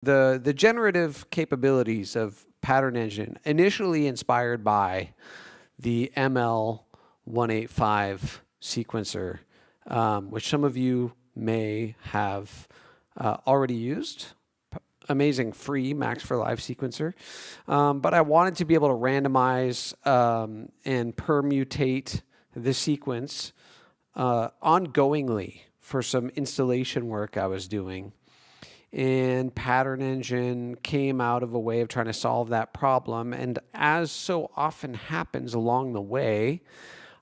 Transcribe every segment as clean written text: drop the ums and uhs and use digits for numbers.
The generative capabilities of Pattern Engine, initially inspired by the ML185 sequencer, which some of you may have already used. Amazing free MaxforLive sequencer. But I wanted to be able to randomize and permutate the sequence ongoingly for some installation work I was doing. And Pattern Engine came out of a way of trying to solve that problem. And as so often happens along the way,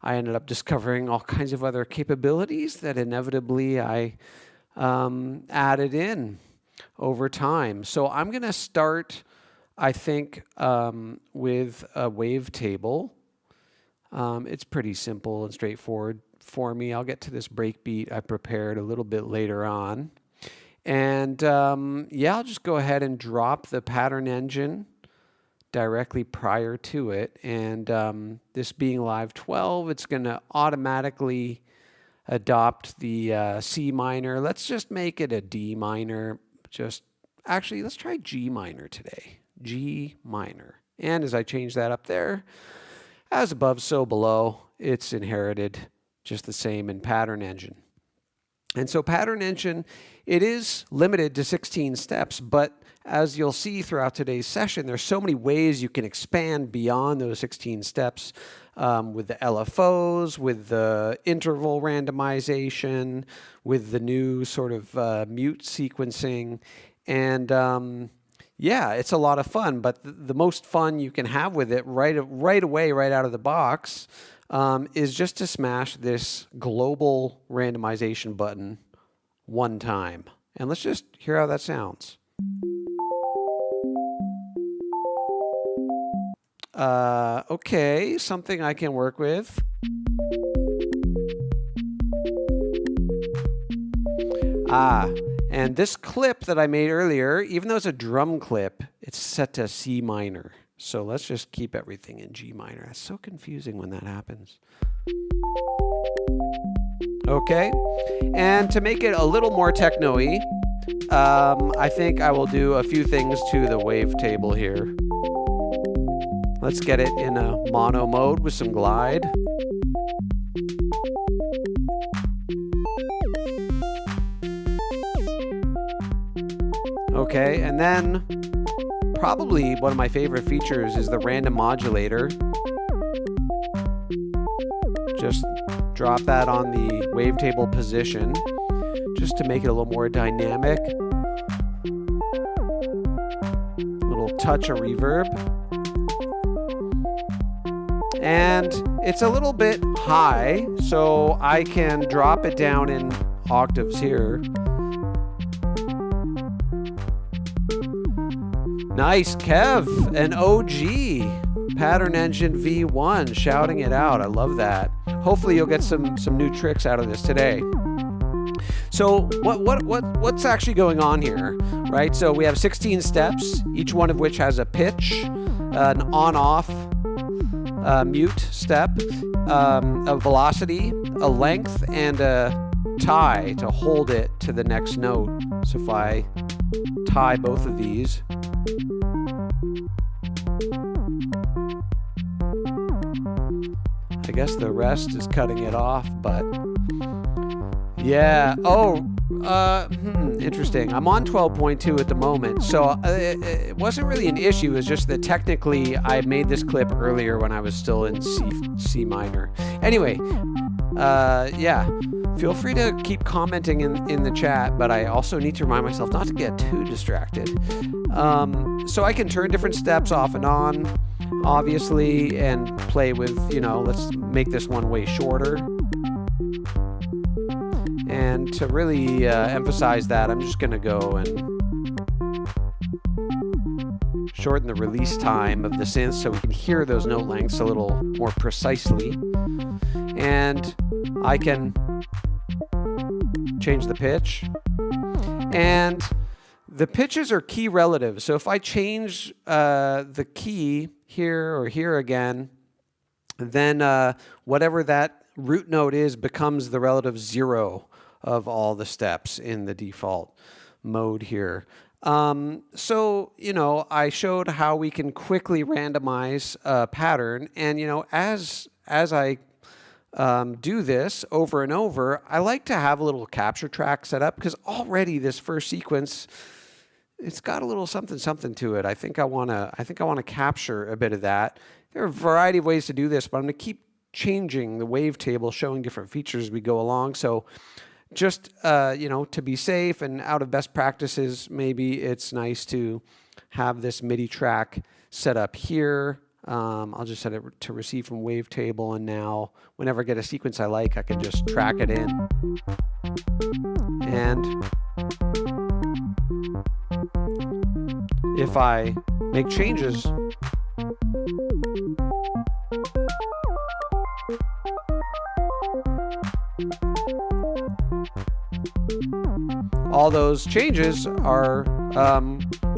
I ended up discovering all kinds of other capabilities that inevitably I added in over time. So I'm going to start, I think, with a wavetable. It's pretty simple and straightforward for me. I'll get to this breakbeat I prepared a little bit later on. And yeah, I'll just go ahead and drop the Pattern Engine directly prior to it. And this being live 12, it's going to automatically adopt the C minor. Let's just make it a D minor. Actually, let's try G minor today. G minor. And as I change that up there, as above, so below, it's inherited just the same in Pattern Engine. And so Pattern Engine, it is limited to 16 steps, but as you'll see throughout today's session, there's so many ways you can expand beyond those 16 steps with the LFOs, with the interval randomization, with the new sort of mute sequencing. And yeah, it's a lot of fun, but the most fun you can have with it right away, right out of the box, is just to smash this global randomization button one time. And let's just hear how that sounds. Okay, something I can work with. And this clip that I made earlier, even though it's a drum clip, it's set to C minor. So let's just keep everything in G minor. That's so confusing when that happens. Okay, and to make it a little more techno-y, I think I will do a few things to the wavetable here. Let's get it in a mono mode with some glide. Okay, and then probably one of my favorite features is the random modulator. Just drop that on the wavetable position just to make it a little more dynamic. A little touch of reverb. And it's a little bit high, so I can drop it down in octaves here. Nice, Kev, an OG, Pattern Engine V1, shouting it out. I love that. Hopefully you'll get some new tricks out of this today. So what's actually going on here, right? So we have 16 steps, each one of which has a pitch, an on-off mute step, a velocity, a length, and a tie to hold it to the next note. So if I tie both of these, I guess the rest is cutting it off, but yeah. Interesting. I'm on 12.2 at the moment, so it wasn't really an issue. It was just that technically I made this clip earlier when I was still in C minor. Anyway, yeah. Feel free to keep commenting in the chat, but I also need to remind myself not to get too distracted. So I can turn different steps off and on, obviously, and play with, let's make this one way shorter. And to really emphasize that, I'm just going to go and shorten the release time of the synth so we can hear those note lengths a little more precisely. And I can change the pitch. And the pitches are key relative. So if I change the key here or here again, then whatever that root note is becomes the relative 0 of all the steps in the default mode here. So, I showed how we can quickly randomize a pattern. And, as I do this over and over, I like to have a little capture track set up because already this first sequence, it's got a little something to it. I think I want to capture a bit of that. There are a variety of ways to do this, but I'm going to keep changing the wavetable, showing different features as we go along. So just, to be safe and out of best practices, maybe it's nice to have this MIDI track set up here. I'll just set it to receive from wavetable, and now whenever I get a sequence I like, I can just track it in. And if I make changes, all those changes are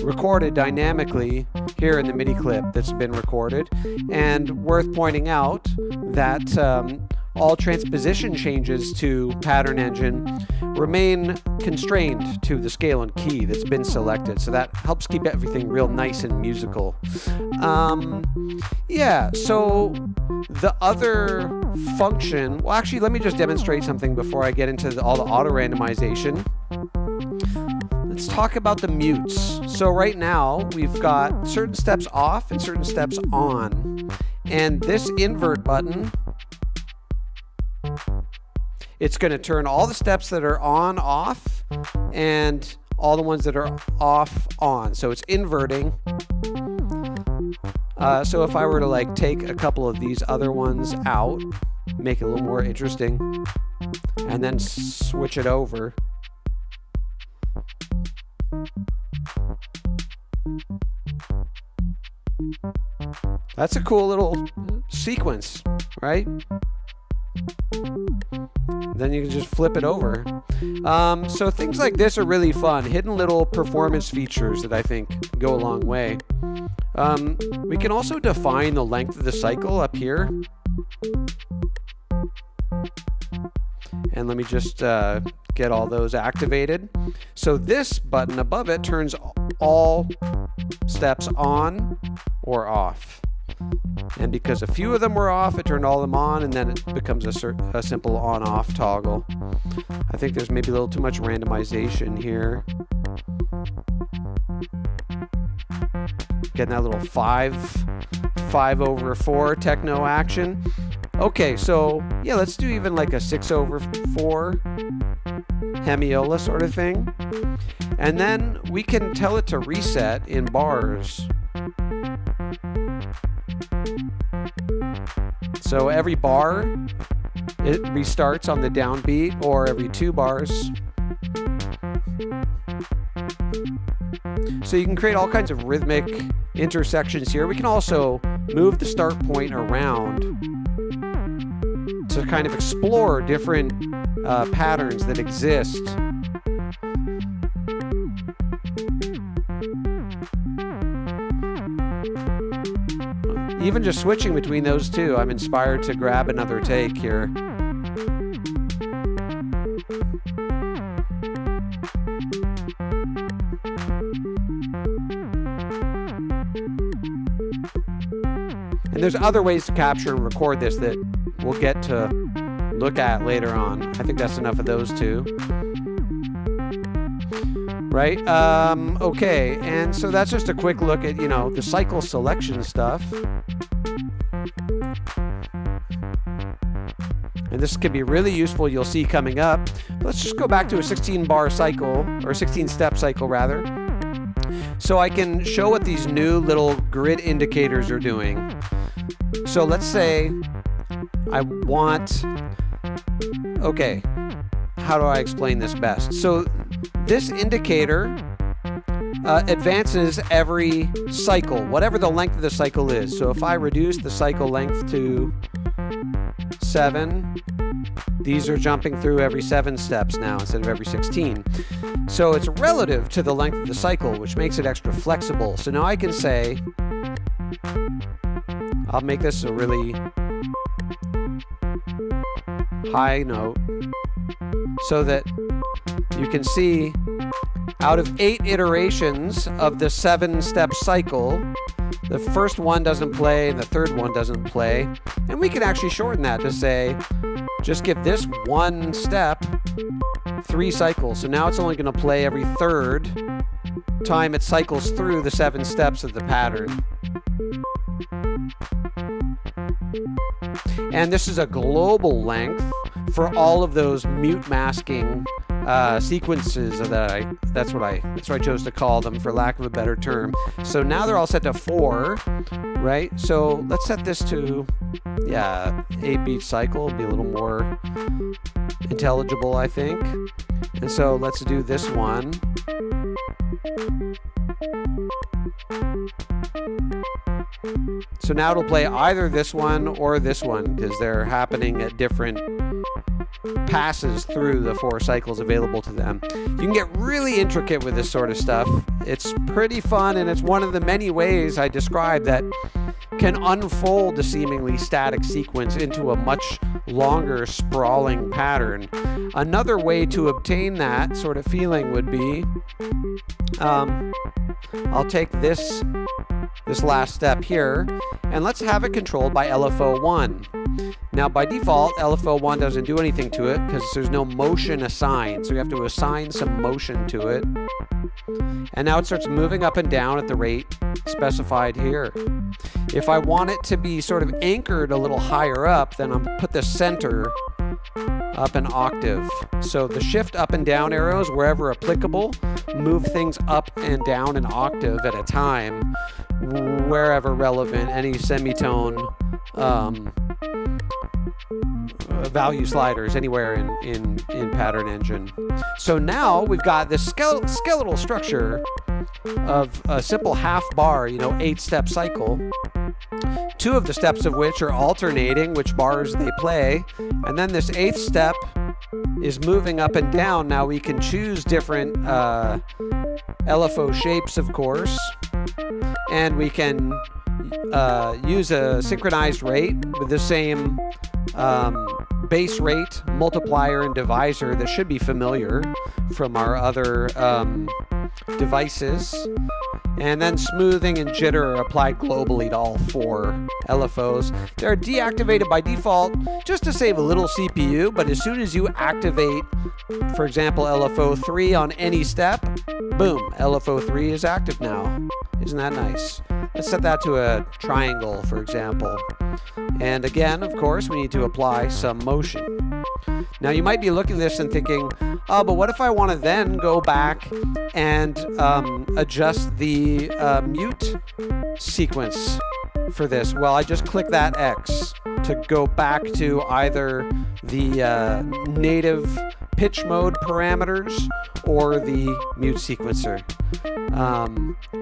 recorded dynamically here in the MIDI clip that's been recorded. And worth pointing out that all transposition changes to Pattern Engine remain constrained to the scale and key that's been selected. So that helps keep everything real nice and musical. Yeah, so the other function, well, actually, let me just demonstrate something before I get into all the auto-randomization. Let's talk about the mutes. So right now, we've got certain steps off and certain steps on. And this invert button, it's going to turn all the steps that are on off and all the ones that are off on. So it's inverting. So if I were to take a couple of these other ones out, make it a little more interesting, and then switch it over. That's a cool little sequence, right? Then you can just flip it over. So things like this are really fun. Hidden little performance features that I think go a long way. We can also define the length of the cycle up here. And let me just get all those activated. So this button above it turns all steps on or off. And because a few of them were off, it turned all of them on, and then it becomes a simple on-off toggle. I think there's maybe a little too much randomization here. Getting that little 5/4 techno action. Okay, so yeah, let's do even like a 6/4 hemiola sort of thing. And then we can tell it to reset in bars. So every bar, it restarts on the downbeat, or every 2 bars. So you can create all kinds of rhythmic intersections here. We can also move the start point around to kind of explore different patterns that exist. Even just switching between those two, I'm inspired to grab another take here. And there's other ways to capture and record this that we'll get to look at later on. I think that's enough of those two. Right? Okay, and so that's just a quick look at, the cycle selection stuff. And this can be really useful, you'll see coming up. But let's just go back to a 16-bar cycle, or 16-step cycle rather. So I can show what these new little grid indicators are doing. So let's say I want, okay, how do I explain this best? So this indicator advances every cycle, whatever the length of the cycle is. So if I reduce the cycle length to 7, these are jumping through every 7 steps now instead of every 16. So it's relative to the length of the cycle, which makes it extra flexible. So now I can say, I'll make this a really high note so that you can see Out of 8 iterations of the 7-step cycle, the first one doesn't play and the third one doesn't play. And we can actually shorten that to say, just give this one step 3 cycles. So now it's only going to play every third time it cycles through the 7 steps of the pattern. And this is a global length for all of those mute masking sequences that's what I chose to call them, for lack of a better term. So now they're all set to 4, right? So let's set this to 8-beat cycle, be a little more intelligible, I think. And so let's do this one. So now it'll play either this one or this one, because they're happening at different passes through the 4 cycles available to them. You can get really intricate with this sort of stuff. It's pretty fun, and it's one of the many ways I described that can unfold a seemingly static sequence into a much longer, sprawling pattern. Another way to obtain that sort of feeling would be, I'll take this last step here, and let's have it controlled by LFO 1. Now, by default, LFO 1 doesn't do anything to it because there's no motion assigned. So you have to assign some motion to it. And now it starts moving up and down at the rate specified here. If I want it to be sort of anchored a little higher up, then I'm put the center up an octave. So the shift up and down arrows, wherever applicable, move things up and down an octave at a time, wherever relevant. Any semitone value sliders anywhere in Pattern Engine. So now we've got this skeletal structure of a simple half bar, 8-step cycle. 2 of the steps of which are alternating which bars they play, and then this 8th step is moving up and down. Now we can choose different LFO shapes, of course, and we can use a synchronized rate with the same base rate, multiplier, and divisor that should be familiar from our other devices. And then smoothing and jitter are applied globally to all 4 LFOs. They're deactivated by default just to save a little CPU, but as soon as you activate, for example, LFO 3 on any step, boom, LFO 3 is active now. Isn't that nice? Let's set that to a triangle, for example. And again, of course, we need to apply some motion. Now, you might be looking at this and thinking, oh, but what if I want to then go back and adjust the mute sequence for this? Well, I just click that X to go back to either the native pitch mode parameters or the mute sequencer.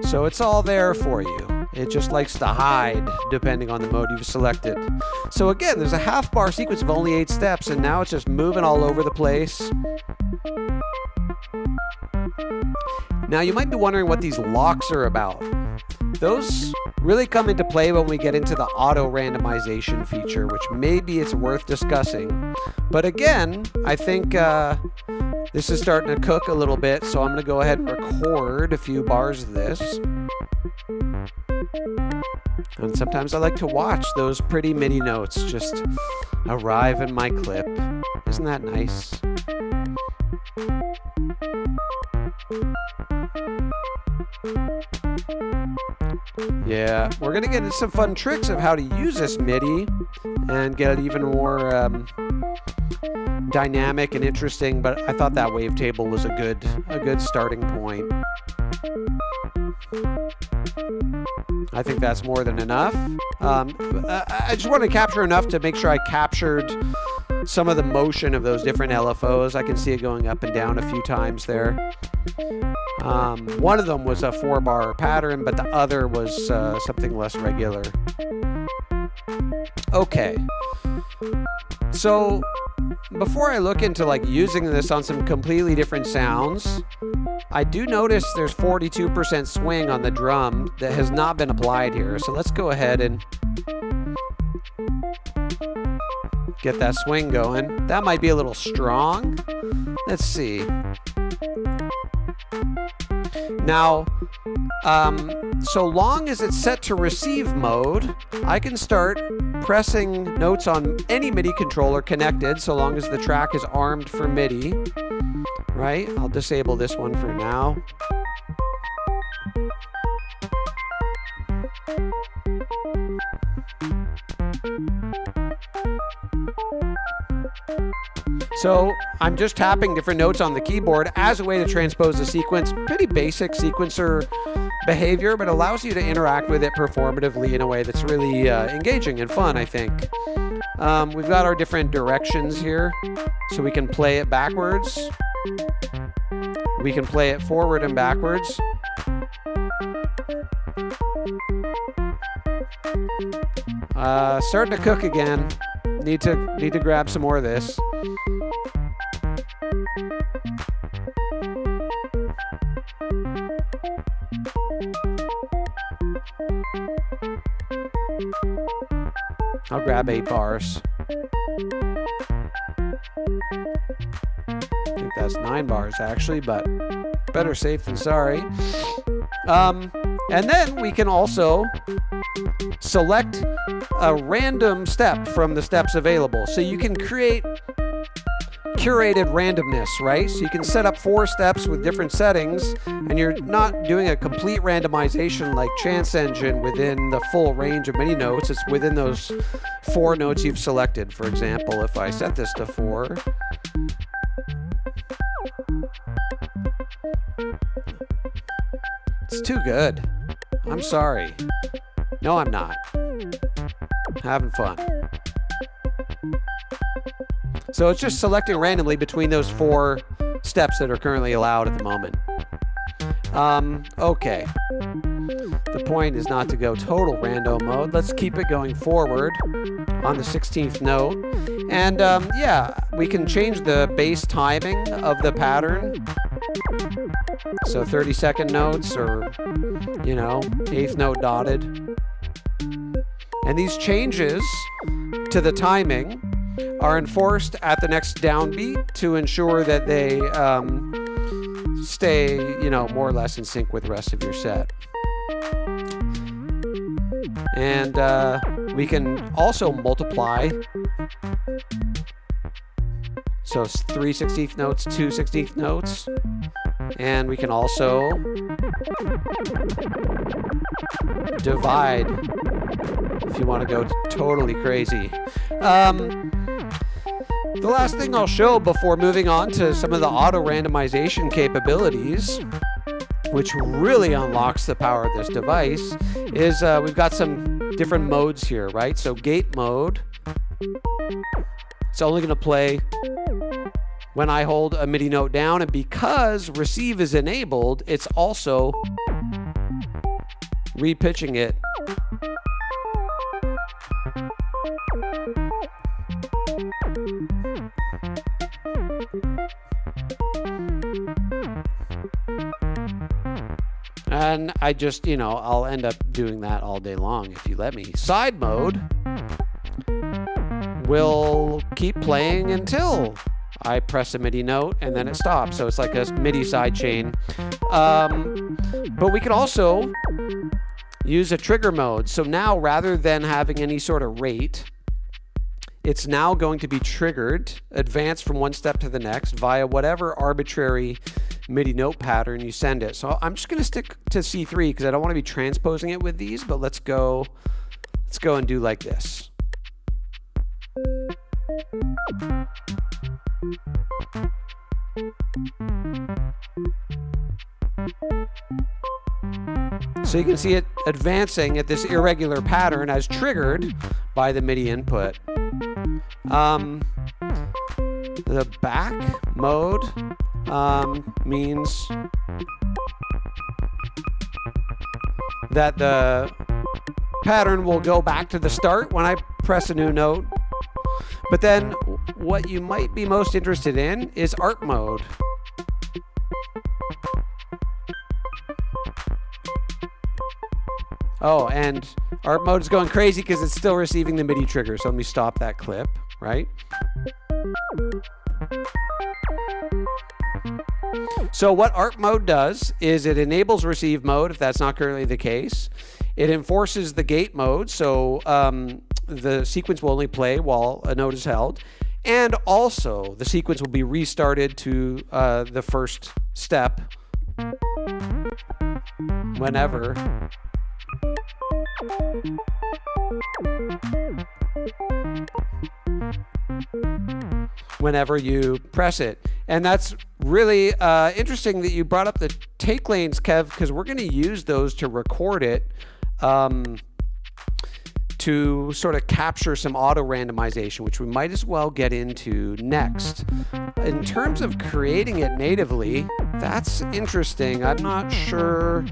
So it's all there for you. It just likes to hide depending on the mode you've selected. So again, there's a half bar sequence of only 8 steps, and now it's just moving all over the place. Now you might be wondering what these locks are about. Those really come into play when we get into the auto-randomization feature, which maybe it's worth discussing. But again, I think this is starting to cook a little bit, so I'm going to go ahead and record a few bars of this. And sometimes I like to watch those pretty MIDI notes just arrive in my clip. Isn't that nice? Yeah, we're going to get into some fun tricks of how to use this MIDI and get it even more dynamic and interesting, but I thought that wavetable was a good starting point. I think that's more than enough. I just wanted to capture enough to make sure I captured some of the motion of those different LFOs. I can see it going up and down a few times there. One of them was a 4-bar pattern, but the other was something less regular. Okay. So before I look into using this on some completely different sounds, I do notice there's 42% swing on the drum that has not been applied here. So let's go ahead and get that swing going. That might be a little strong. Let's see. Now, so long as it's set to receive mode, I can start pressing notes on any MIDI controller connected, so long as the track is armed for MIDI, right? I'll disable this one for now. So I'm just tapping different notes on the keyboard as a way to transpose the sequence. Pretty basic sequencer behavior, but allows you to interact with it performatively in a way that's really engaging and fun, I think. We've got our different directions here, so we can play it backwards. We can play it forward and backwards. Starting to cook again. Need to grab some more of this. I'll grab 8 bars. I think that's 9 bars actually, but better safe than sorry. And then we can also select a random step from the steps available. So you can create curated randomness, right? So you can set up 4 steps with different settings, and you're not doing a complete randomization like Chance Engine within the full range of MIDI notes. It's within those 4 notes you've selected. For example, if I set this to 4, it's too good. I'm sorry. No, I'm not. Having fun. So it's just selecting randomly between those 4 steps that are currently allowed at the moment. Okay. The point is not to go total rando mode. Let's keep it going forward on the 16th note. And yeah, we can change the bass timing of the pattern. So 30-second notes, or, you know, 8th note dotted. And these changes to the timing are enforced at the next downbeat to ensure that they stay, you know, more or less in sync with the rest of your set. And we can also multiply. So 3 16th notes, 2 16th notes. And we can also divide if you want to go totally crazy. The last thing I'll show before moving on to some of the auto-randomization capabilities, which really unlocks the power of this device, is we've got some different modes here, right? So gate mode, it's only going to play when I hold a MIDI note down, and because receive is enabled, it's also repitching it. And I just, you know, I'll end up doing that all day long if you let me. Side mode will keep playing until I press a MIDI note and then it stops. So it's like a MIDI sidechain. But we can also use a trigger mode. So now, rather than having any sort of rate, it's now going to be triggered, advanced from one step to the next via whatever arbitrary MIDI note pattern you send it. So I'm just going to stick to C3 because I don't want to be transposing it with these, but let's go and do like this. So you can see it advancing at this irregular pattern as triggered by the MIDI input. The back mode means that the pattern will go back to the start when I press a new note. But then what you might be most interested in is art mode. Oh, and art mode is going crazy because it's still receiving the MIDI trigger. So let me stop that clip, right? So what ARP mode does is it enables receive mode if that's not currently the case. It enforces the gate mode, so the sequence will only play while a note is held. And also, the sequence will be restarted to the first step whenever you press it. And that's really interesting that you brought up the take lanes, Kev, because we're going to use those to record it to sort of capture some auto-randomization, which we might as well get into next. In terms of creating it natively, that's interesting. I'm not sure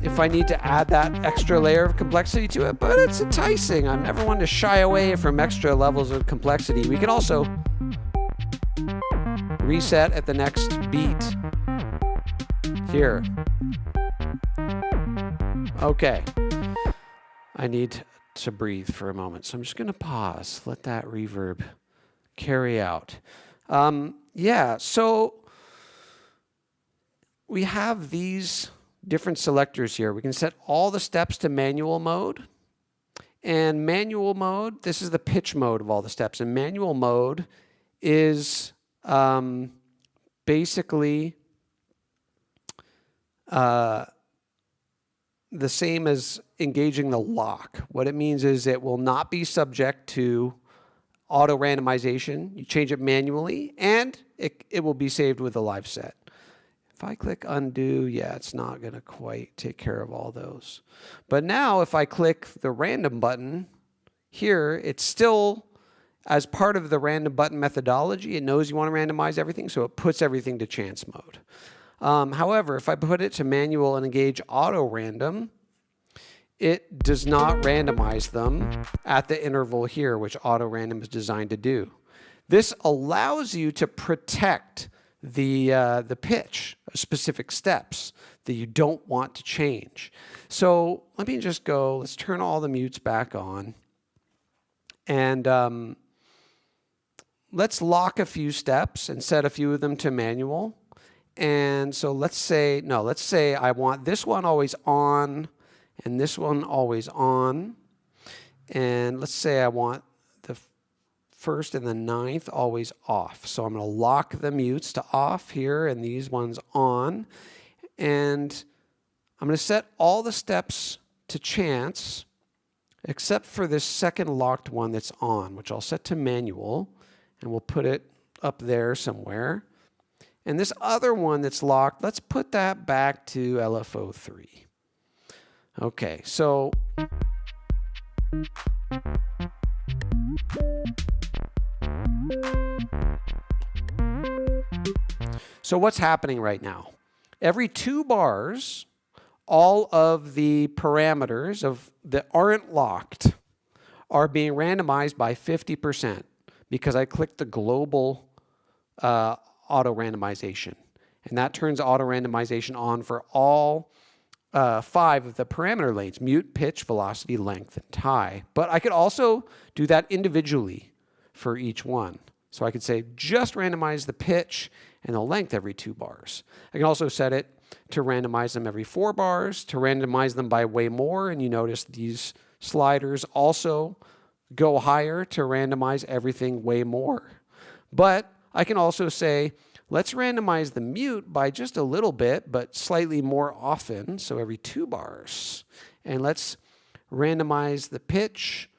if I need to add that extra layer of complexity to it, but it's enticing. I'm never one to shy away from extra levels of complexity. We can also reset at the next beat here. Okay, I need to breathe for a moment, so I'm just going to pause, let that reverb carry out. Yeah, so we have these different selectors here. We can set all the steps to manual mode. And manual mode, this is the pitch mode of all the steps. And manual mode is basically the same as engaging the lock. What it means is it will not be subject to auto-randomization. You change it manually, and it will be saved with a live set. If I click undo, yeah, it's not going to quite take care of all those. But now if I click the random button here, it's still, as part of the random button methodology, it knows you want to randomize everything, so it puts everything to chance mode. However, if I put it to manual and engage auto-random, it does not randomize them at the interval here, which auto-random is designed to do. This allows you to protect the pitch of specific steps that you don't want to change. So let me just go, let's turn all the mutes back on. And let's lock a few steps and set a few of them to manual. And so let's say I want this one always on and this one always on. And let's say I want the first and the ninth always off. So I'm going to lock the mutes to off here and these ones on. And I'm going to set all the steps to chance except for this second locked one that's on, which I'll set to manual. And we'll put it up there somewhere. And this other one that's locked, let's put that back to LFO 3. Okay, so what's happening right now? Every 2 bars, all of the parameters that aren't locked are being randomized by 50% because I clicked the global auto-randomization. And that turns auto-randomization on for all 5 of the parameter lanes: mute, pitch, velocity, length, and tie. But I could also do that individually for each one. So I could say just randomize the pitch and the length every 2 bars. I can also set it to randomize them every 4 bars, to randomize them by way more. And you notice these sliders also go higher to randomize everything way more. But I can also say, let's randomize the mute by just a little bit, but slightly more often, so every 2 bars. And let's randomize the pitch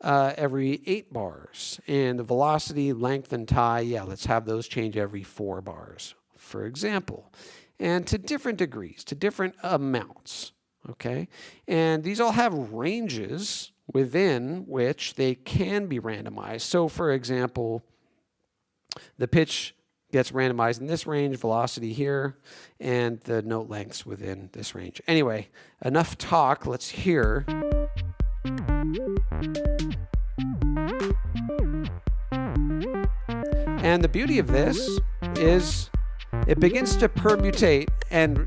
every 8 bars. And the velocity, length, and tie, yeah, let's have those change every 4 bars, for example. And to different degrees, to different amounts, okay? And these all have ranges within which they can be randomized. So, for example, the pitch gets randomized in this range, velocity here, and the note lengths within this range. Anyway, enough talk, let's hear. And the beauty of this is it begins to permutate and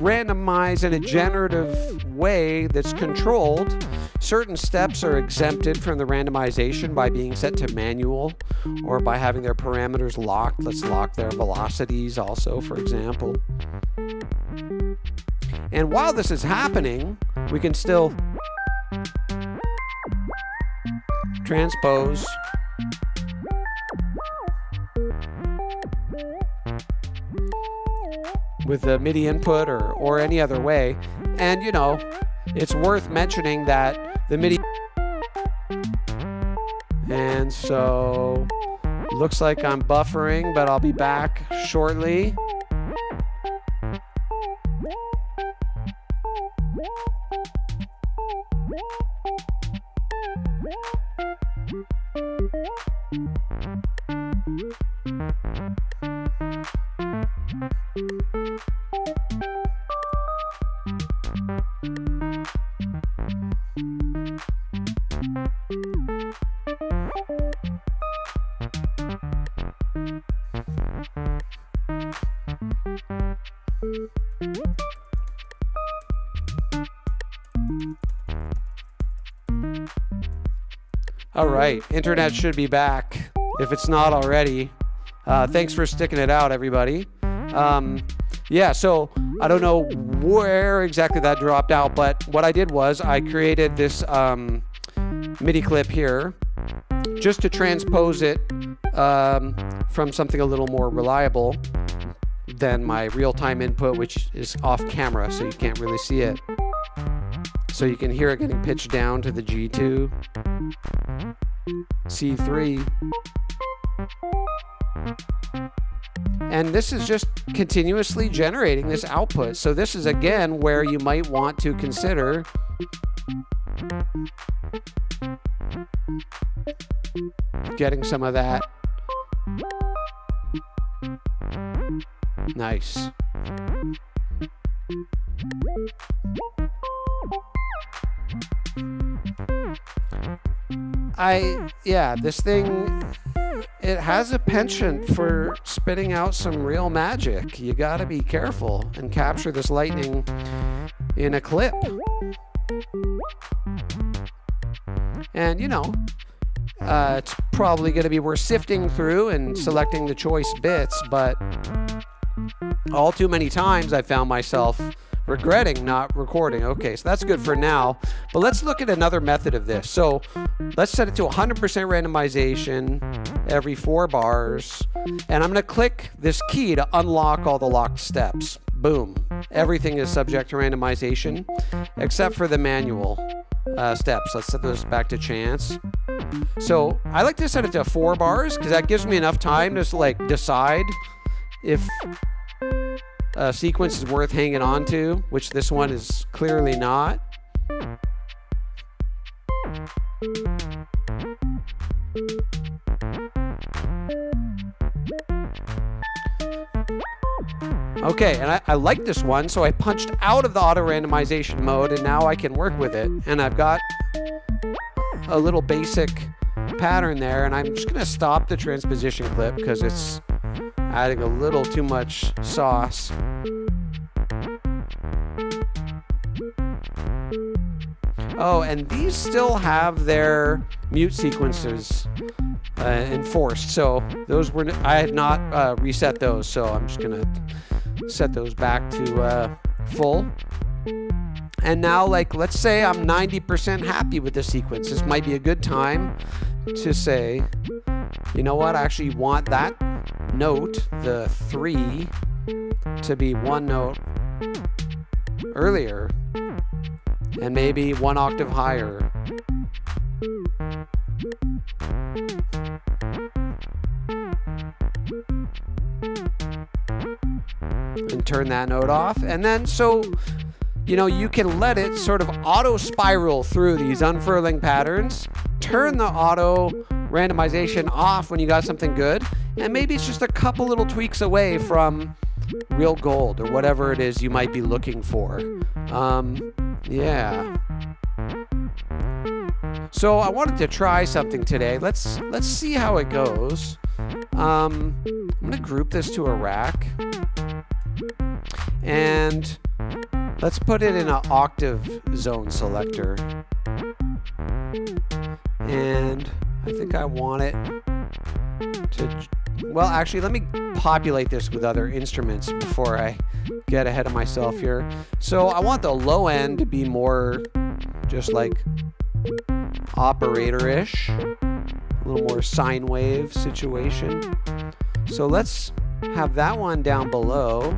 randomize in a generative way that's controlled, certain steps are exempted from the randomization by being set to manual or by having their parameters locked. Let's lock their velocities also, for example. And while this is happening, we can still transpose with the MIDI input or any other way. And you know, it's worth mentioning that the MIDI, and so looks like I'm buffering, but I'll be back shortly. All right, internet should be back if it's not already. Thanks for sticking it out, everybody. Yeah, so I don't know where exactly that dropped out, but what I did was I created this MIDI clip here just to transpose it from something a little more reliable than my real-time input, which is off camera, so you can't really see it. So you can hear it getting pitched down to the G2, C3. And this is just continuously generating this output. So this is again where you might want to consider getting some of that. Nice. This thing, it has a penchant for spitting out some real magic. You gotta be careful and capture this lightning in a clip. And you know, it's probably gonna be worth sifting through and selecting the choice bits, but all too many times I found myself regretting not recording. Okay, so that's good for now, but let's look at another method of this. So let's set it to 100% randomization every 4 bars, and I'm going to click this key to unlock all the locked steps. Boom. Everything is subject to randomization except for the manual steps. Let's set those back to chance. So I like to set it to 4 bars because that gives me enough time to like decide if a sequence is worth hanging on to, which this one is clearly not. Okay, and I like this one, so I punched out of the auto-randomization mode, and now I can work with it. And I've got a little basic pattern there, and I'm just going to stop the transposition clip because it's adding a little too much sauce. Oh, and these still have their mute sequences enforced, so those were, I had not reset those, so I'm just gonna set those back to full. And now, like, let's say I'm 90% happy with the sequence. This might be a good time to say, you know what, I actually want that note, the 3, to be 1 note earlier and maybe 1 octave higher. And turn that note off. And then, so, you know, you can let it sort of auto spiral through these unfurling patterns. Turn the auto randomization off when you got something good, and maybe it's just a couple little tweaks away from real gold or whatever it is you might be looking for. Yeah. So I wanted to try something today. Let's see how it goes. I'm gonna group this to a rack, and Let's put it in an octave zone selector. And I think I want it to, well, actually, let me populate this with other instruments before I get ahead of myself here. So I want the low end to be more just like operator-ish, a little more sine wave situation. So let's have that one down below.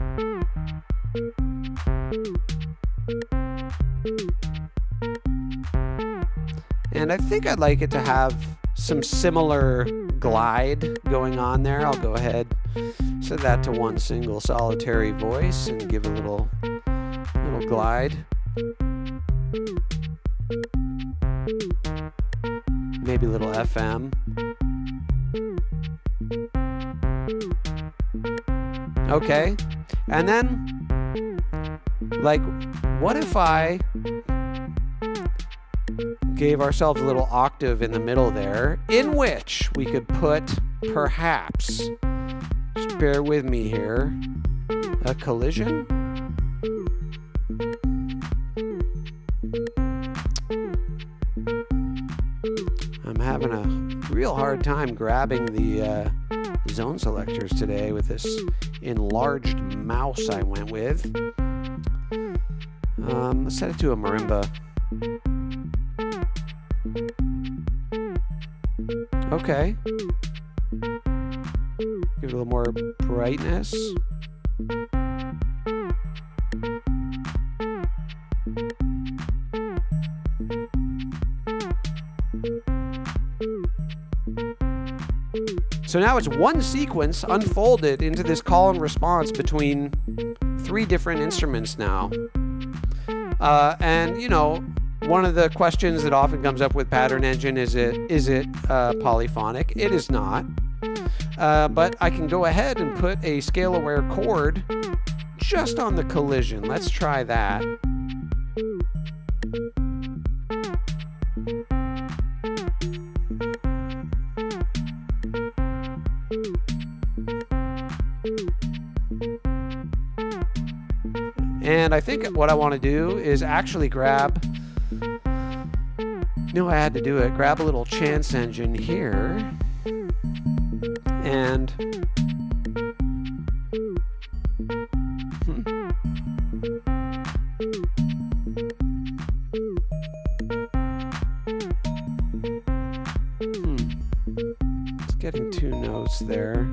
And I think I'd like it to have some similar glide going on there. I'll go ahead, set that to one single solitary voice and give a little glide. Maybe a little FM. Okay, and then, like, what if I gave ourselves a little octave in the middle there, in which we could put, perhaps, just bear with me here, a collision? I'm having a real hard time grabbing the zone selectors today with this enlarged mouse I went with. Let's set it to a marimba. Okay. Give it a little more brightness. So now it's one sequence unfolded into this call and response between three different instruments now. And, you know, one of the questions that often comes up with Pattern Engine is it polyphonic? It is not. But I can go ahead and put a scale-aware chord just on the collision. Let's try that. And I think what I want to do is actually grab, knew I had to do it, grab a little chance engine here, and it's getting two notes there.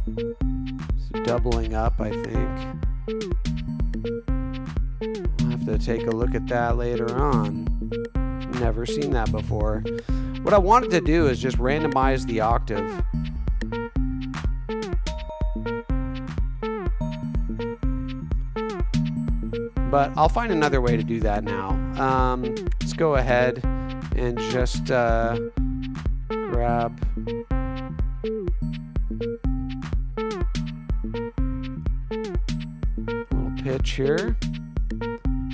It's doubling up, I think. I'll have to take a look at that later on. Never seen that before. What I wanted to do is just randomize the octave. But I'll find another way to do that now. Let's go ahead and just grab a little pitch here,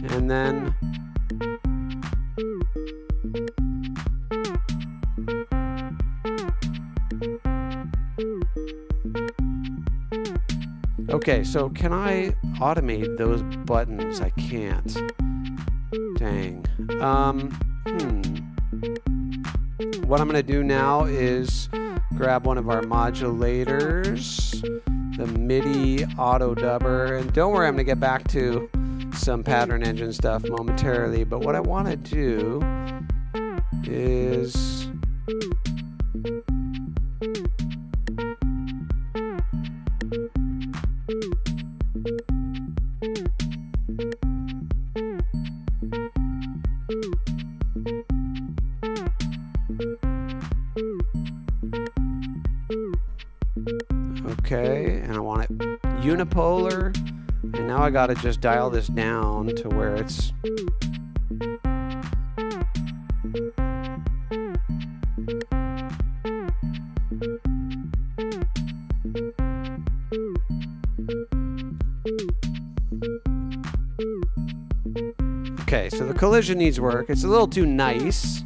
and then okay, so can I automate those buttons? I can't. Dang. What I'm going to do now is grab one of our modulators, the MIDI auto dubber, and don't worry, I'm going to get back to some Pattern Engine stuff momentarily, but what I want to do is okay, and I want it unipolar, and now I got to just dial this down to where it's okay, so the collision needs work. It's a little too nice.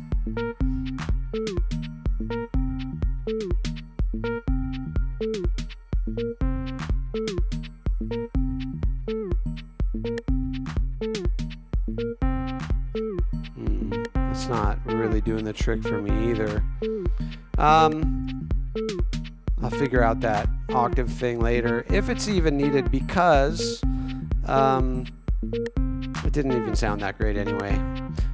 It's not really doing the trick for me either. I'll figure out that octave thing later, if it's even needed, because it didn't even sound that great anyway.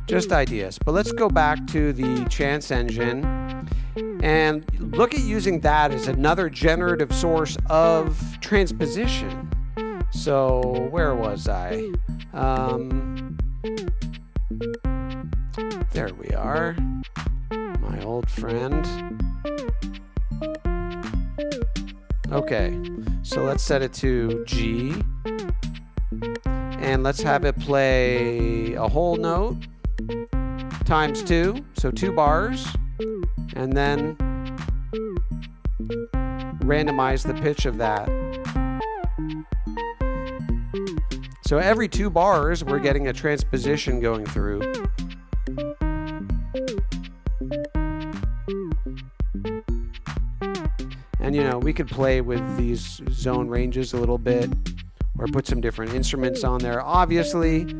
Just ideas. But let's go back to the Chance engine and look at using that as another generative source of transposition. So where was I? There we are, my old friend. Okay, so let's set it to G, and let's have it play a whole note times 2, so 2 bars, and then randomize the pitch of that. So every 2 bars, we're getting a transposition going through. And you know, we could play with these zone ranges a little bit, or put some different instruments on there. Obviously,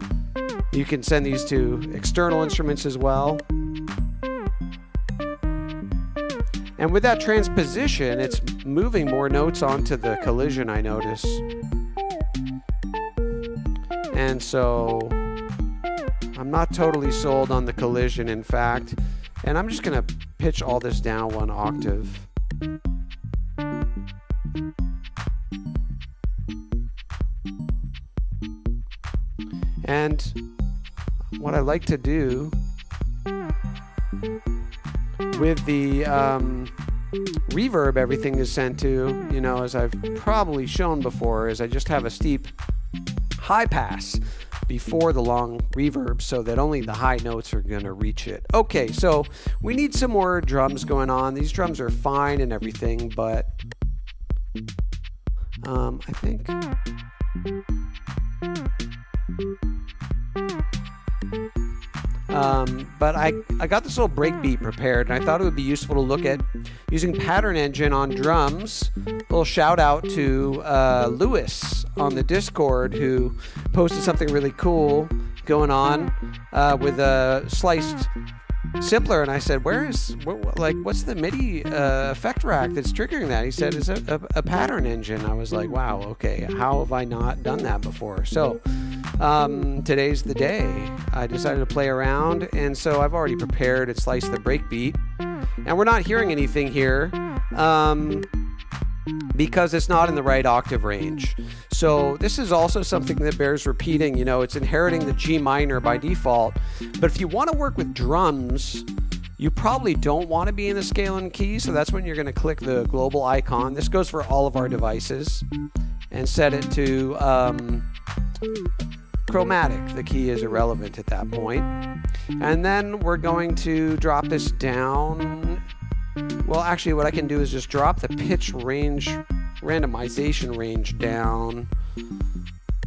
you can send these to external instruments as well. And with that transposition, it's moving more notes onto the collision, I notice. And so I'm not totally sold on the collision, in fact. And I'm just gonna pitch all this down 1 octave. And what I like to do with the reverb everything is sent to, you know, as I've probably shown before, is I just have a steep high pass before the long reverb so that only the high notes are going to reach it. Okay, so we need some more drums going on. These drums are fine and everything, but I think but I got this little breakbeat prepared, and I thought it would be useful to look at using Pattern Engine on drums. A little shout out to Lewis on the Discord, who posted something really cool going on with a sliced simpler, and I said, what's the MIDI effect rack that's triggering that? He said it's a Pattern Engine. I was like, wow, okay, how have I not done that before? So today's the day. I decided to play around, and so I've already prepared and sliced the breakbeat, and we're not hearing anything here because it's not in the right octave range. So this is also something that bears repeating. You know, it's inheriting the G minor by default, but if you want to work with drums, you probably don't want to be in the scale and key, so that's when you're going to click the global icon. This goes for all of our devices, and set it to chromatic. The key is irrelevant at that point. And then we're going to drop this down. Well, actually, what I can do is just drop the pitch range, randomization range down,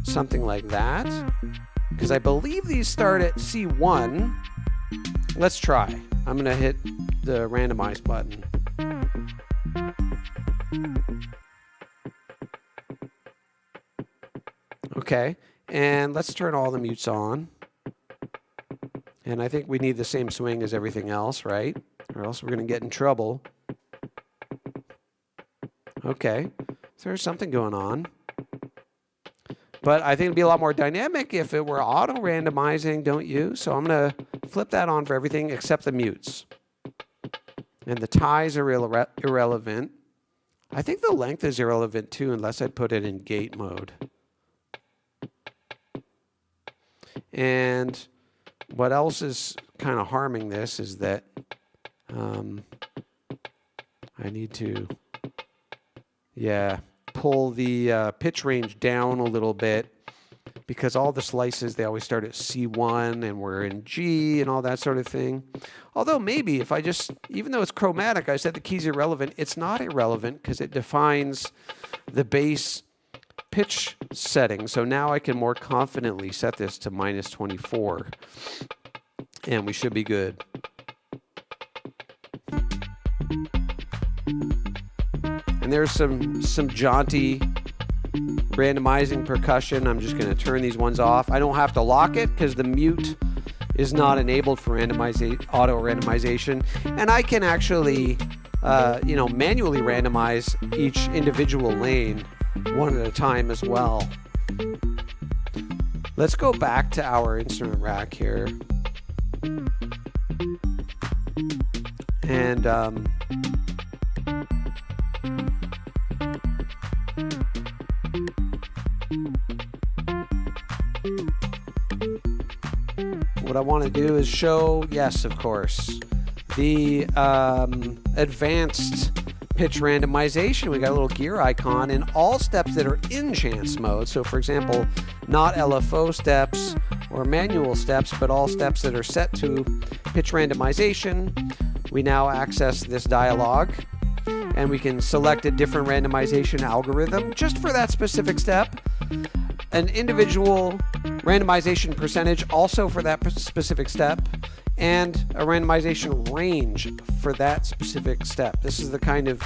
something like that, because I believe these start at C1. Let's try. I'm going to hit the randomize button. Okay, and let's turn all the mutes on. And I think we need the same swing as everything else, right? Or else we're going to get in trouble. Okay, so there's something going on. But I think it'd be a lot more dynamic if it were auto-randomizing, don't you? So I'm going to flip that on for everything except the mutes. And the ties are irrelevant. I think the length is irrelevant too, unless I put it in gate mode. And what else is kind of harming this is that I need to, pull the pitch range down a little bit, because all the slices, they always start at C1 and we're in G and all that sort of thing. Although maybe if I just, even though it's chromatic, I said the key's irrelevant, it's not irrelevant because it defines the bass pitch setting. So now I can more confidently set this to -24 and we should be good. And there's some jaunty randomizing percussion, I'm just going to turn these ones off. I don't have to lock it because the mute is not enabled for auto randomization, and I can actually manually randomize each individual lane one at a time as well. Let's go back to our instrument rack here. And what I want to do is show, yes, of course, the advanced pitch randomization. We got a little gear icon and all steps that are in chance mode. So for example, not LFO steps or manual steps, but all steps that are set to pitch randomization. We now access this dialog, and we can select a different randomization algorithm just for that specific step. An individual randomization percentage also for that specific step, and a randomization range for that specific step. This is the kind of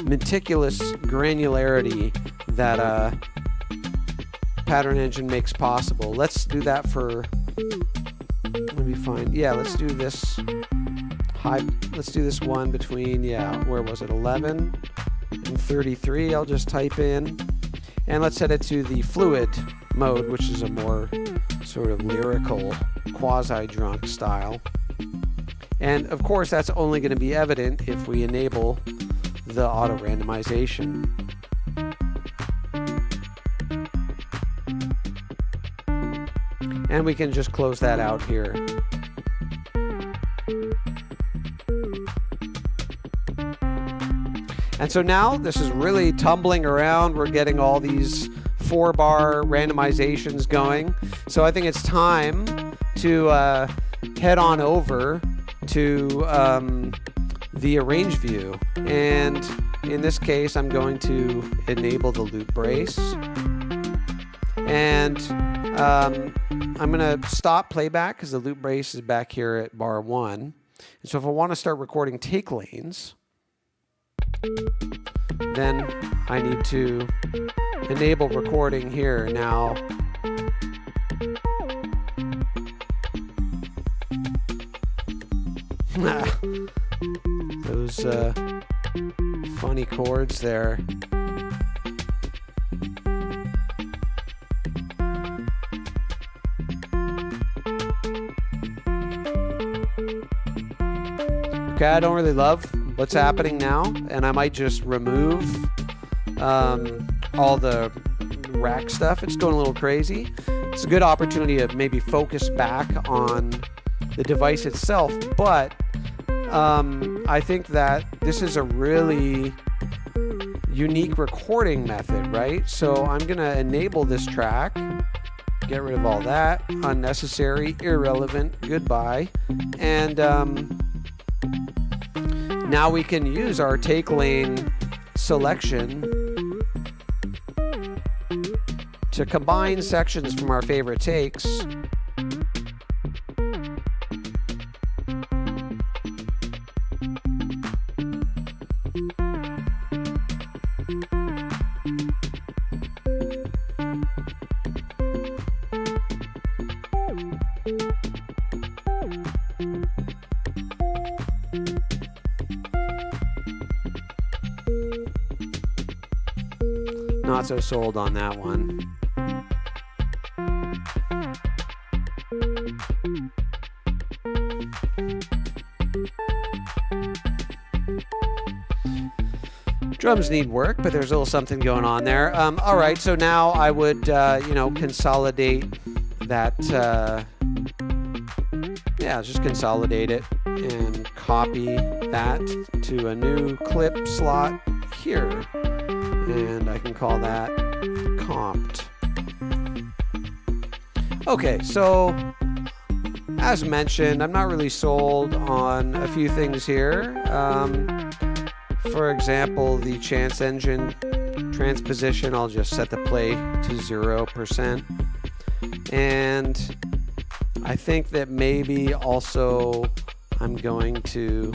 meticulous granularity that Pattern Engine makes possible. Let's do that for, let me find, yeah, let's do this let's do this one between, where was it, 11 and 33. I'll just type in, and let's set it to the fluid mode, which is a more sort of lyrical, quasi-drunk style. And of course, that's only going to be evident if we enable the auto randomization. And we can just close that out here. And so now this is really tumbling around. We're getting all these 4-bar randomizations going. So I think it's time to head on over to the arrange view. And in this case, I'm going to enable the loop brace. And I'm going to stop playback because the loop brace is back here at bar 1. And so if I want to start recording take lanes, then I need to enable recording here. Now, those funny chords there. Okay, I don't really love what's happening now, and I might just remove all the rack stuff. It's going a little crazy. It's a good opportunity to maybe focus back on the device itself, but I think that this is a really unique recording method, right? So I'm gonna enable this track, get rid of all that, unnecessary, irrelevant, goodbye, and now we can use our take lane selection to combine sections from our favorite takes. Not so sold on that one. Drums need work, but there's a little something going on there. All right, so now I would, consolidate that. Just consolidate it and copy that to a new clip slot here. And I can call that comped. Okay, so as mentioned, I'm not really sold on a few things here. For example, the chance engine transposition, I'll just set the play to 0%. And I think that maybe also I'm going to,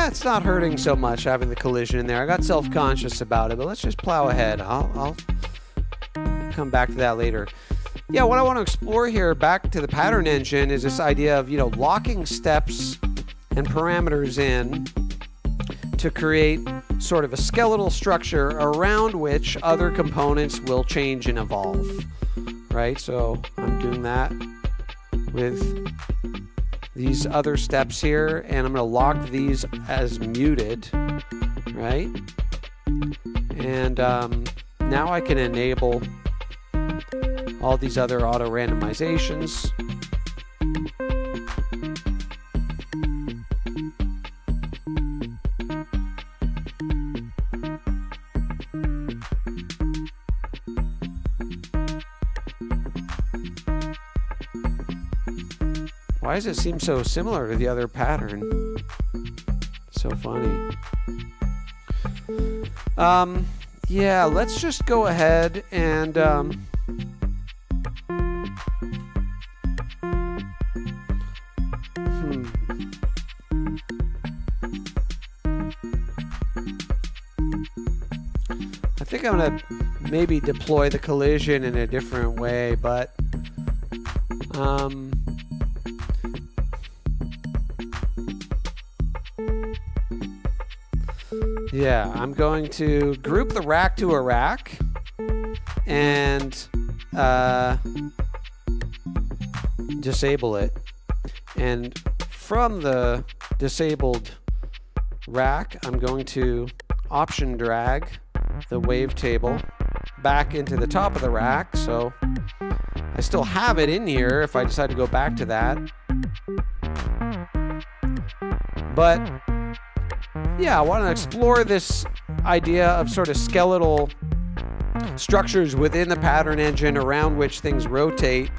it's not hurting so much having the collision in there. I got self-conscious about it, but let's just plow ahead. I'll come back to that later. Yeah, what I want to explore here, back to the pattern engine, is this idea of, locking steps and parameters in to create sort of a skeletal structure around which other components will change and evolve, right? So I'm doing that with these other steps here, and I'm going to lock these as muted, right? And now I can enable all these other auto-randomizations. Why does it seem so similar to the other pattern? So funny. Yeah, let's just go ahead and I think I'm gonna maybe deploy the collision in a different way, but yeah, I'm going to group the rack to a rack and disable it. And from the disabled rack, I'm going to option drag the wavetable back into the top of the rack. So I still have it in here if I decide to go back to that. But yeah, I want to explore this idea of sort of skeletal structures within the pattern engine around which things rotate.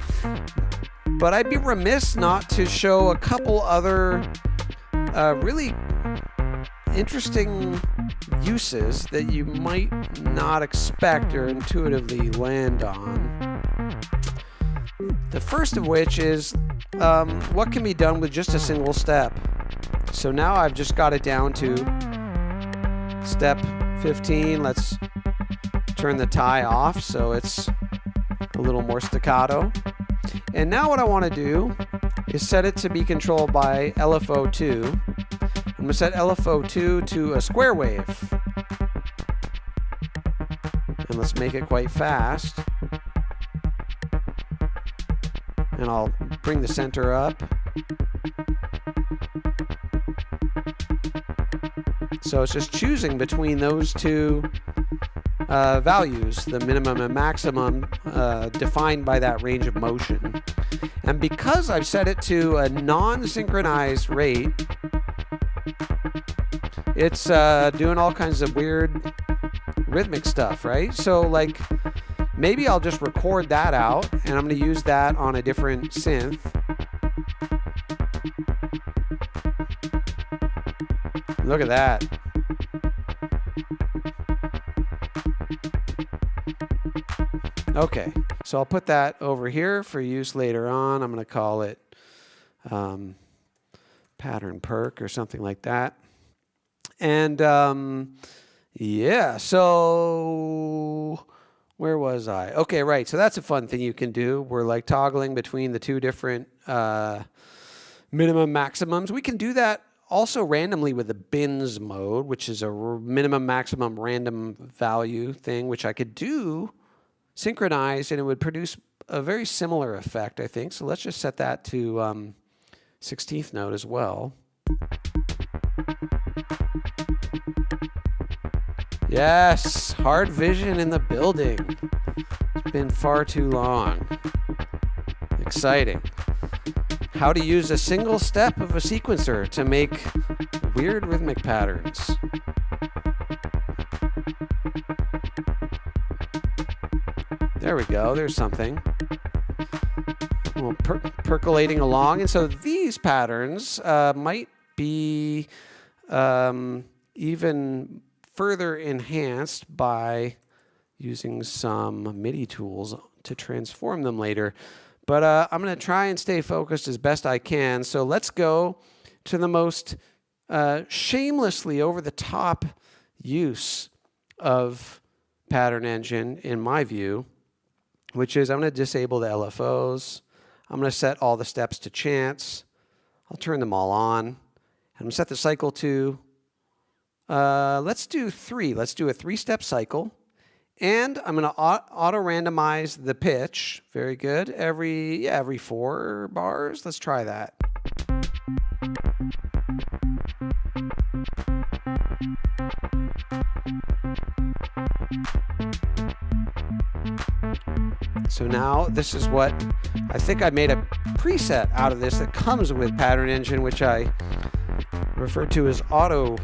But I'd be remiss not to show a couple other really interesting uses that you might not expect or intuitively land on. The first of which is what can be done with just a single step. So now I've just got it down to step 15. Let's turn the tie off so it's a little more staccato. And now what I want to do is set it to be controlled by LFO2. I'm going to set LFO2 to a square wave. And let's make it quite fast. And I'll bring the center up. So it's just choosing between those two values, the minimum and maximum defined by that range of motion. And because I've set it to a non-synchronized rate, it's doing all kinds of weird rhythmic stuff, right? So like maybe I'll just record that out and I'm going to use that on a different synth. Look at that. Okay, so I'll put that over here for use later on. I'm going to call it pattern perk or something like that. And yeah, so where was I? Okay, right. So that's a fun thing you can do. We're like toggling between the two different minimum maximums. We can do that also randomly with the bins mode, which is a minimum maximum random value thing, which I could do synchronized, and it would produce a very similar effect, I think. So let's just set that to 16th note as well. Yes, hard vision in the building. It's been far too long. Exciting. How to use a single step of a sequencer to make weird rhythmic patterns. There we go, there's something. Well, percolating along. And so these patterns might be even further enhanced by using some MIDI tools to transform them later. But I'm going to try and stay focused as best I can. So let's go to the most shamelessly over the top use of Pattern Engine, in my view, which is I'm going to disable the LFOs. I'm going to set all the steps to chance. I'll turn them all on. I'm going to set the cycle to, let's do 3. Let's do a 3-step cycle. And I'm going to auto-randomize the pitch. Very good. Every 4 bars. Let's try that. So now this is what I think I made a preset out of this that comes with Pattern Engine, which I refer to as auto-tarns,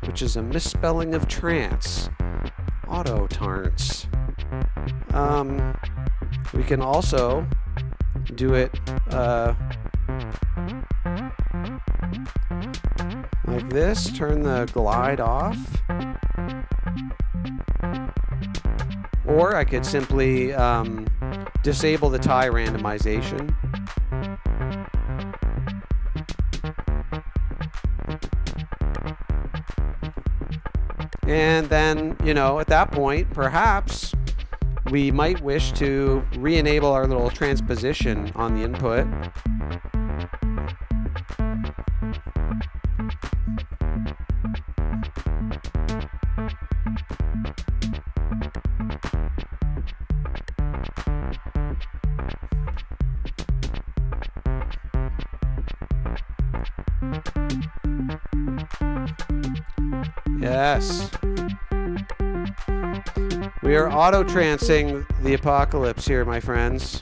which is a misspelling of trance. Auto-tarns. We can also do it like this. Turn the glide off. Or I could simply disable the tie randomization. And then, you know, at that point, perhaps we might wish to re-enable our little transposition on the input. Yes. We are auto-trancing the apocalypse here, my friends.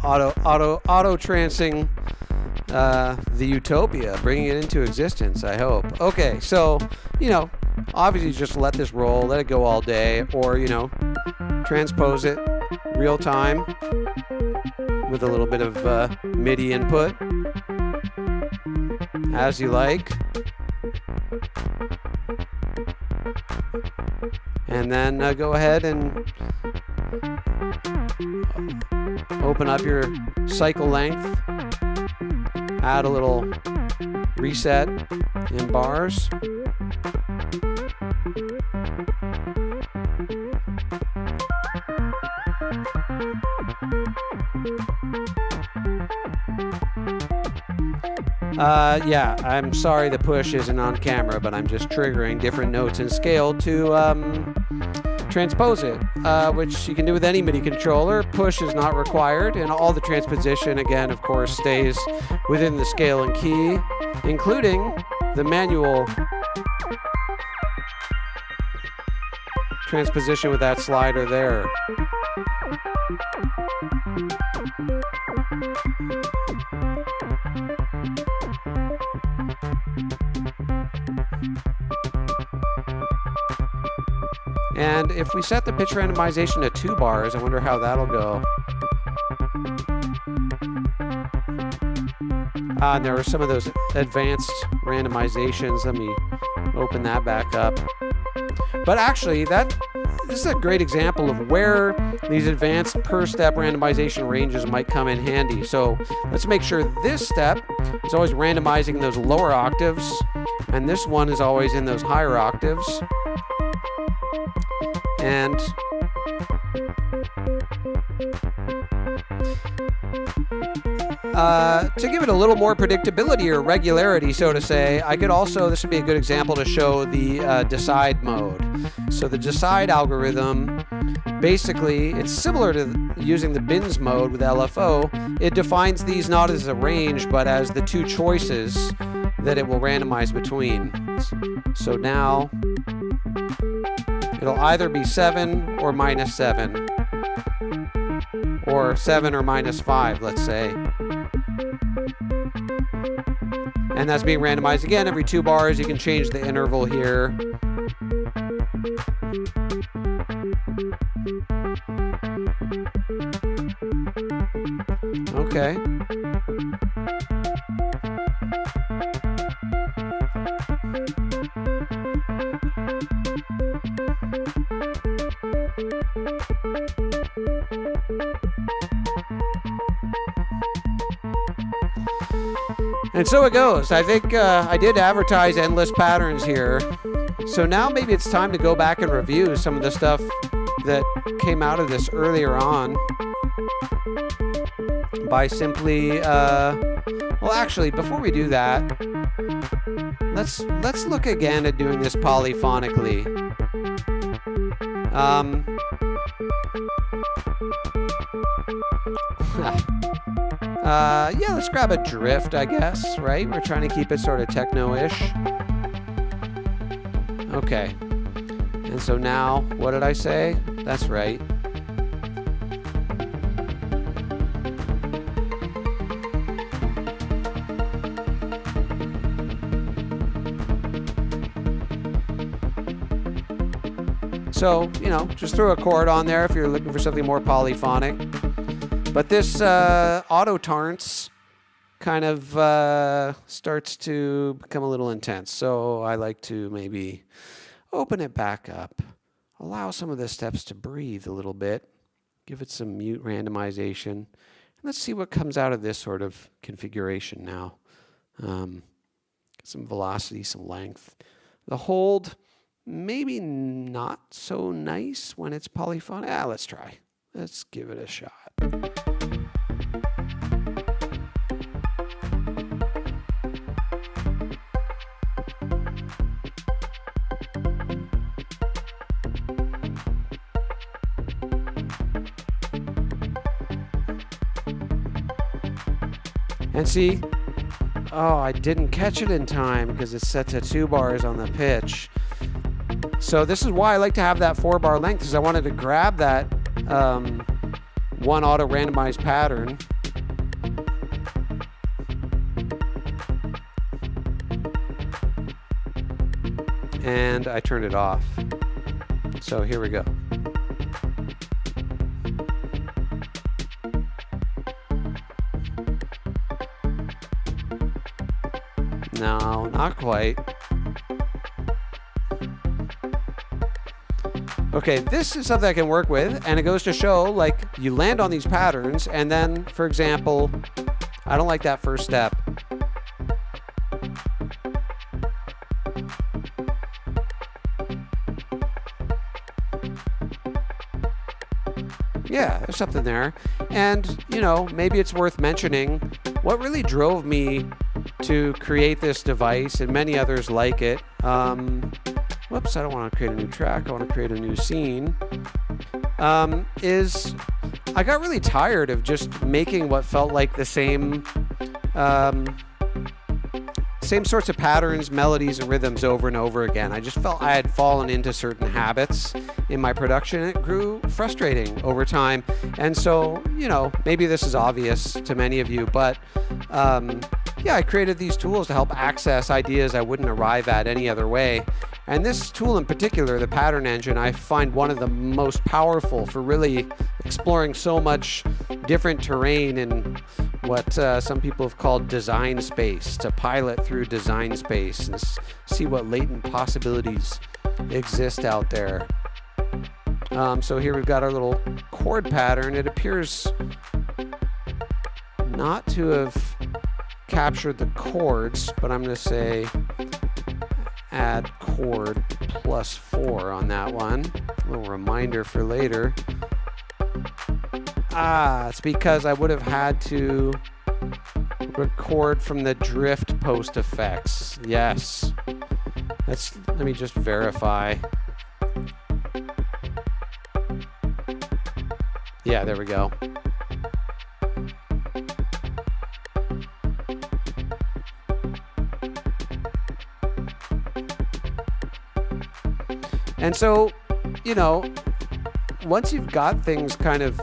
Auto-trancing the utopia, bringing it into existence, I hope. Okay, so, you know, obviously just let this roll, let it go all day, or, you know, transpose it real time with a little bit of MIDI input, as you like. And then go ahead and open up your cycle length, add a little reset in bars. Yeah, I'm sorry the push isn't on camera, but I'm just triggering different notes in scale to transpose it, which you can do with any MIDI controller. Push is not required, and all the transposition, again, of course, stays within the scale and key, including the manual transposition with that slider there. And if we set the pitch randomization to 2 bars, I wonder how that'll go. And there were some of those advanced randomizations. Let me open that back up. But actually, this is a great example of where these advanced per step randomization ranges might come in handy. So let's make sure this step is always randomizing those lower octaves, and this one is always in those higher octaves. And to give it a little more predictability or regularity, so to say, I could also, this would be a good example to show the decide mode. So the decide algorithm, basically, it's similar to using the bins mode with LFO. It defines these not as a range, but as the 2 choices that it will randomize between. So now, it'll either be 7 or -7, or 7 or -5, let's say. And that's being randomized again every 2 bars. You can change the interval here. Okay. And so it goes. I think I did advertise endless patterns here. So now maybe it's time to go back and review some of the stuff that came out of this earlier on by simply, well, actually, before we do that, let's look again at doing this polyphonically. Yeah, let's grab a drift, I guess, right? We're trying to keep it sort of techno-ish. Okay. And so now, what did I say? That's right. So, you know, just throw a chord on there if you're looking for something more polyphonic. But this auto-tarns kind of starts to become a little intense. So I like to maybe open it back up, allow some of the steps to breathe a little bit, give it some mute randomization. And let's see what comes out of this sort of configuration now. Some velocity, some length. The hold, maybe not so nice when it's polyphonic. Let's try. Let's give it a shot. And see, oh, I didn't catch it in time because it's set to 2 bars on the pitch. So this is why I like to have that 4-bar length, because I wanted to grab that one auto-randomized pattern. And I turned it off. So here we go. No, not quite. Okay, this is something I can work with, and it goes to show, like, you land on these patterns, and then, for example, I don't like that first step. Yeah, there's something there. And, you know, maybe it's worth mentioning what really drove me to create this device, and many others like it. Whoops, I don't want to create a new track. I want to create a new scene. Is I got really tired of just making what felt like the same sorts of patterns, melodies, and rhythms over and over again. I just felt I had fallen into certain habits in my production, and it grew frustrating over time. And so, you know, maybe this is obvious to many of you, but yeah, I created these tools to help access ideas I wouldn't arrive at any other way. And this tool in particular, the pattern engine, I find one of the most powerful for really exploring so much different terrain in what some people have called design space, to pilot through design space and see what latent possibilities exist out there. So here we've got our little chord pattern. It appears not to have captured the chords, but I'm going to say add chord +4 on that one. A little reminder for later. It's because I would have had to record from the drift post effects. Yes. Let me just verify. Yeah, there we go. And so, you know, once you've got things kind of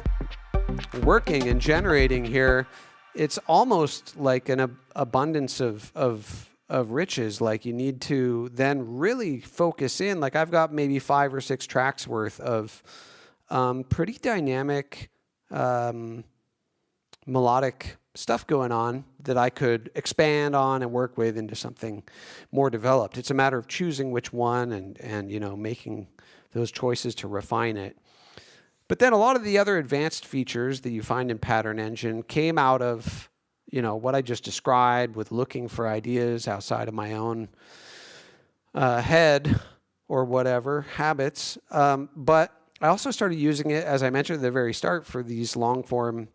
working and generating here, it's almost like an abundance of riches. Like, you need to then really focus in. Like, I've got maybe 5 or 6 tracks worth of pretty dynamic melodic stuff going on that I could expand on and work with into something more developed. It's a matter of choosing which one and you know, making those choices to refine it. But then a lot of the other advanced features that you find in Pattern Engine came out of you know, what I just described with looking for ideas outside of my own head or whatever, habits. But I also started using it, as I mentioned at the very start, for these long form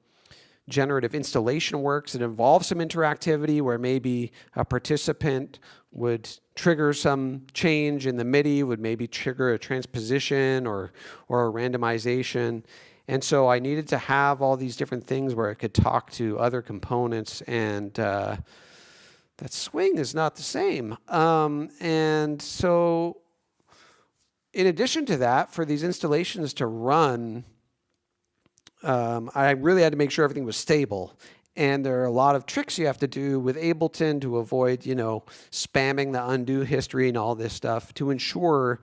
generative installation works that involve some interactivity where maybe a participant would trigger some change in the MIDI, would maybe trigger a transposition or a randomization. And so I needed to have all these different things where I could talk to other components, and that swing is not the same. And so in addition to that, for these installations to run, I really had to make sure everything was stable. And there are a lot of tricks you have to do with Ableton to avoid, you know, spamming the undo history and all this stuff to ensure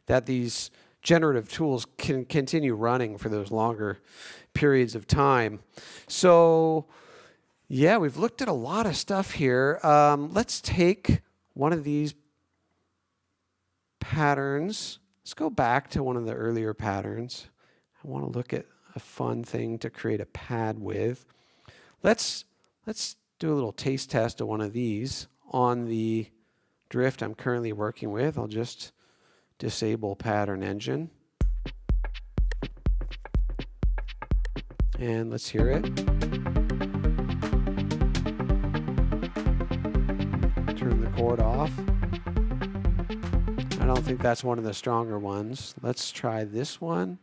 that these generative tools can continue running for those longer periods of time. So yeah, we've looked at a lot of stuff here. Let's take one of these patterns. Let's go back to one of the earlier patterns. I want to look at a fun thing to create a pad with. Let's do a little taste test of one of these on the drift I'm currently working with. I'll just disable pattern engine. And let's hear it. Turn the chord off. I don't think that's one of the stronger ones. Let's try this one.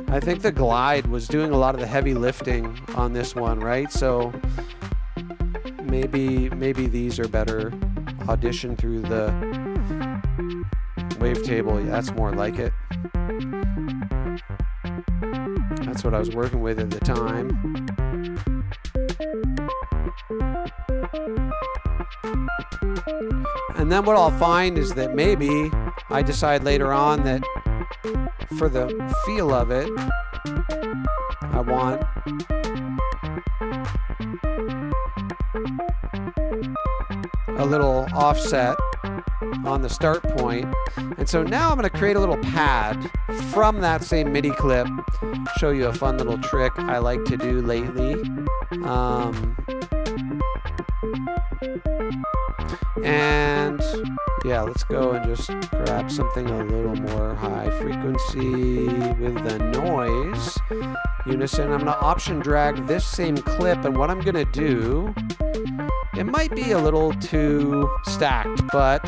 I think the glide was doing a lot of the heavy lifting on this one, right? So maybe these are better auditioned through the wavetable. Yeah, that's more like it. That's what I was working with at the time. And then what I'll find is that maybe I decide later on that for the feel of it, I want a little offset on the start point. And so now I'm going to create a little pad from that same MIDI clip, show you a fun little trick I like to do lately. And yeah, let's go and just grab something a little more high frequency with the noise unison. I'm going to option drag this same clip, and what I'm going to do, it might be a little too stacked, but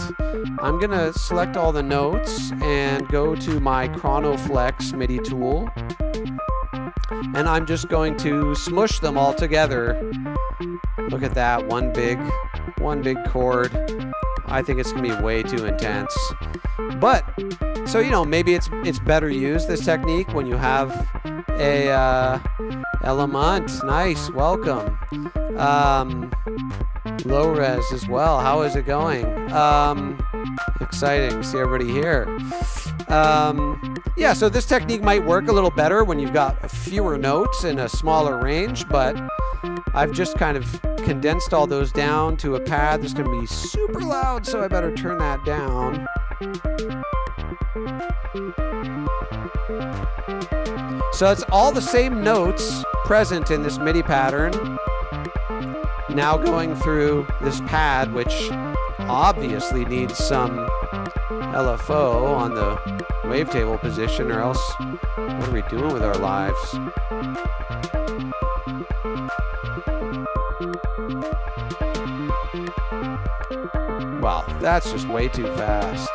I'm going to select all the notes and go to my Chronoflex MIDI tool, and I'm just going to smush them all together. Look at that, one big chord. I think it's gonna be way too intense. But, so you know, maybe it's better used, this technique, when you have a element. Nice, welcome. Low res as well. How is it going? Exciting, see everybody here. Yeah, so this technique might work a little better when you've got fewer notes in a smaller range, but I've just kind of condensed all those down to a pad that's going to be super loud, so I better turn that down. So it's all the same notes present in this MIDI pattern, now going through this pad, which obviously needs some LFO on the wavetable position, or else what are we doing with our lives? Wow, that's just way too fast.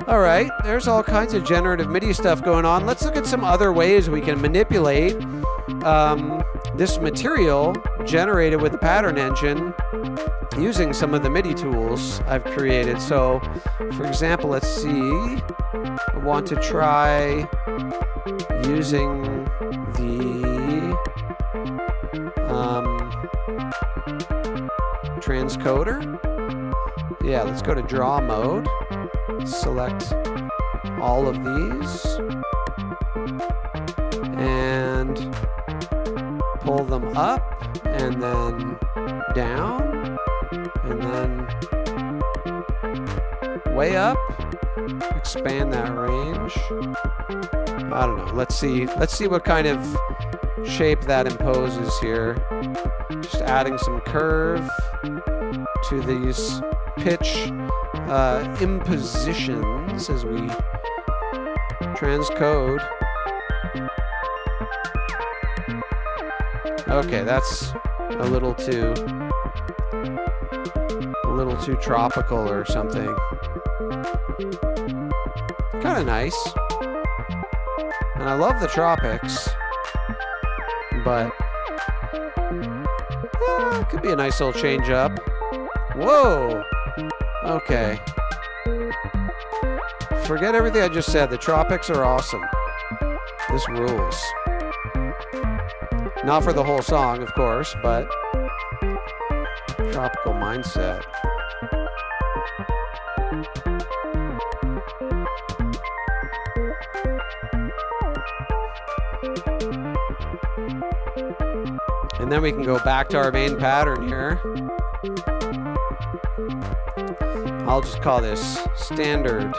All right, there's all kinds of generative MIDI stuff going on. Let's look at some other ways we can manipulate this material generated with the pattern engine using some of the MIDI tools I've created. So, for example, let's see. I want to try using the transcoder. Yeah, let's go to draw mode. Select all of these and pull them up and then down and then way up. Expand that range. I don't know. Let's see what kind of shape that imposes here. Just adding some curve to these pitch impositions as we transcode. Okay, that's a little too tropical or something. Kind of nice. And I love the tropics, but it could be a nice little change up. Whoa! Okay. Forget everything I just said. The tropics are awesome. This rules. Not for the whole song, of course, but tropical mindset. And then we can go back to our main pattern here. I'll just call this standard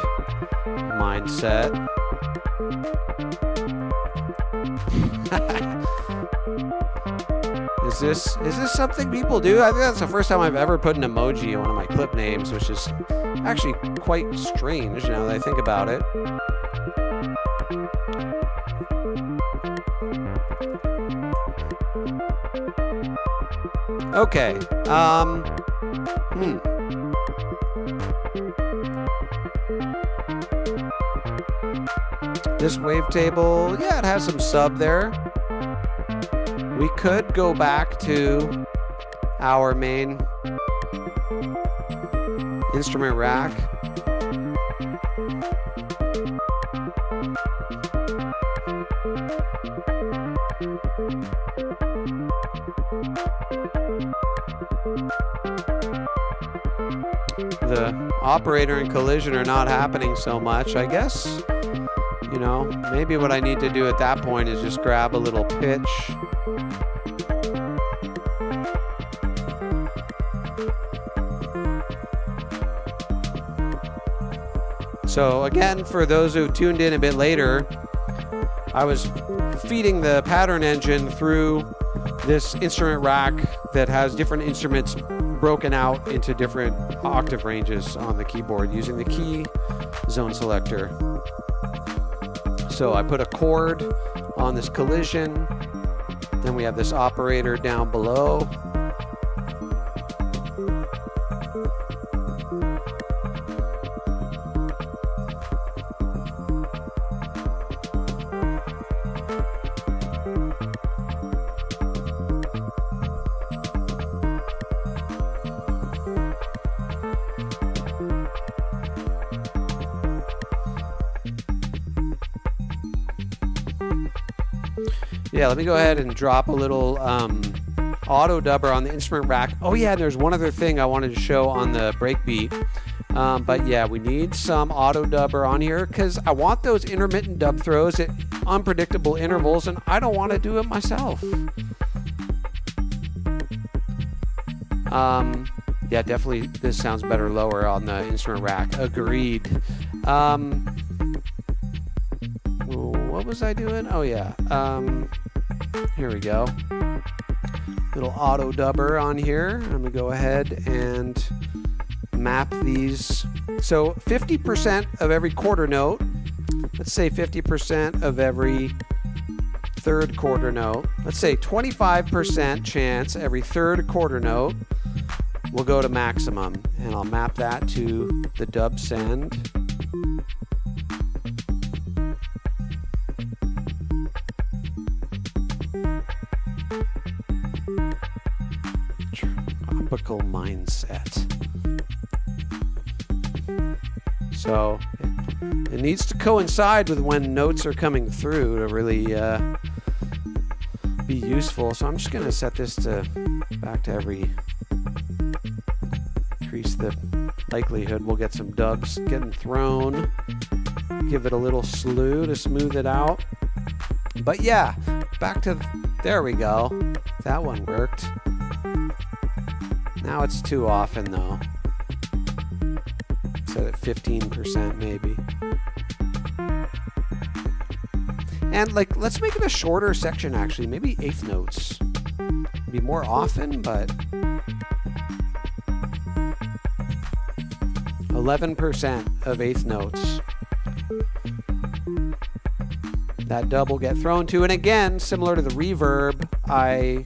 mindset. Is this something people do? I think that's the first time I've ever put an emoji in one of my clip names, which is actually quite strange now that I think about it. Okay. This wavetable, yeah, it has some sub there. We could go back to our main instrument rack. The operator and collision are not happening so much. I guess, you know, maybe what I need to do at that point is just grab a little pitch. So again, for those who tuned in a bit later, I was feeding the pattern engine through this instrument rack that has different instruments broken out into different octave ranges on the keyboard using the key zone selector. So I put a chord on this collision, then we have this operator down below. Yeah, let me go ahead and drop a little auto dubber on the instrument rack. Oh yeah, and there's one other thing I wanted to show on the breakbeat. But yeah, we need some auto dubber on here because I want those intermittent dub throws at unpredictable intervals, and I don't want to do it myself. Yeah, definitely this sounds better lower on the instrument rack. Agreed. What was I doing? Oh yeah. Here we go. Little auto dubber on here. I'm gonna go ahead and map these. So 50% of every quarter note. Let's say 50% of every third quarter note. Let's say 25% chance every third quarter note will go to maximum. And I'll map that to the dub send. Tropical mindset. So it needs to coincide with when notes are coming through to really be useful. So I'm just going to set this to back to every, increase the likelihood we'll get some dubs getting thrown. Give it a little slew to smooth it out. But yeah, back to, there we go. That one worked. Now it's too often though. Set at 15% maybe. And like, let's make it a shorter section actually, maybe eighth notes. Be more often, but 11% of eighth notes. That dub will get thrown to, and again, similar to the reverb, I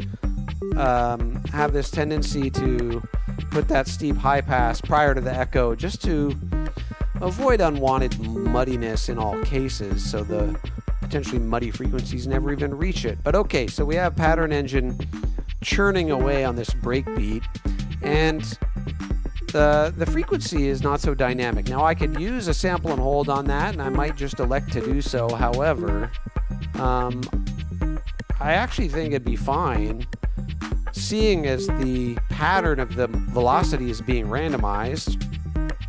have this tendency to put that steep high pass prior to the echo just to avoid unwanted muddiness in all cases, so the potentially muddy frequencies never even reach it. But okay, so we have Pattern Engine churning away on this breakbeat, and the frequency is not so dynamic. Now I could use a sample and hold on that, and I might just elect to do so. However, I actually think it'd be fine, seeing as the pattern of the velocity is being randomized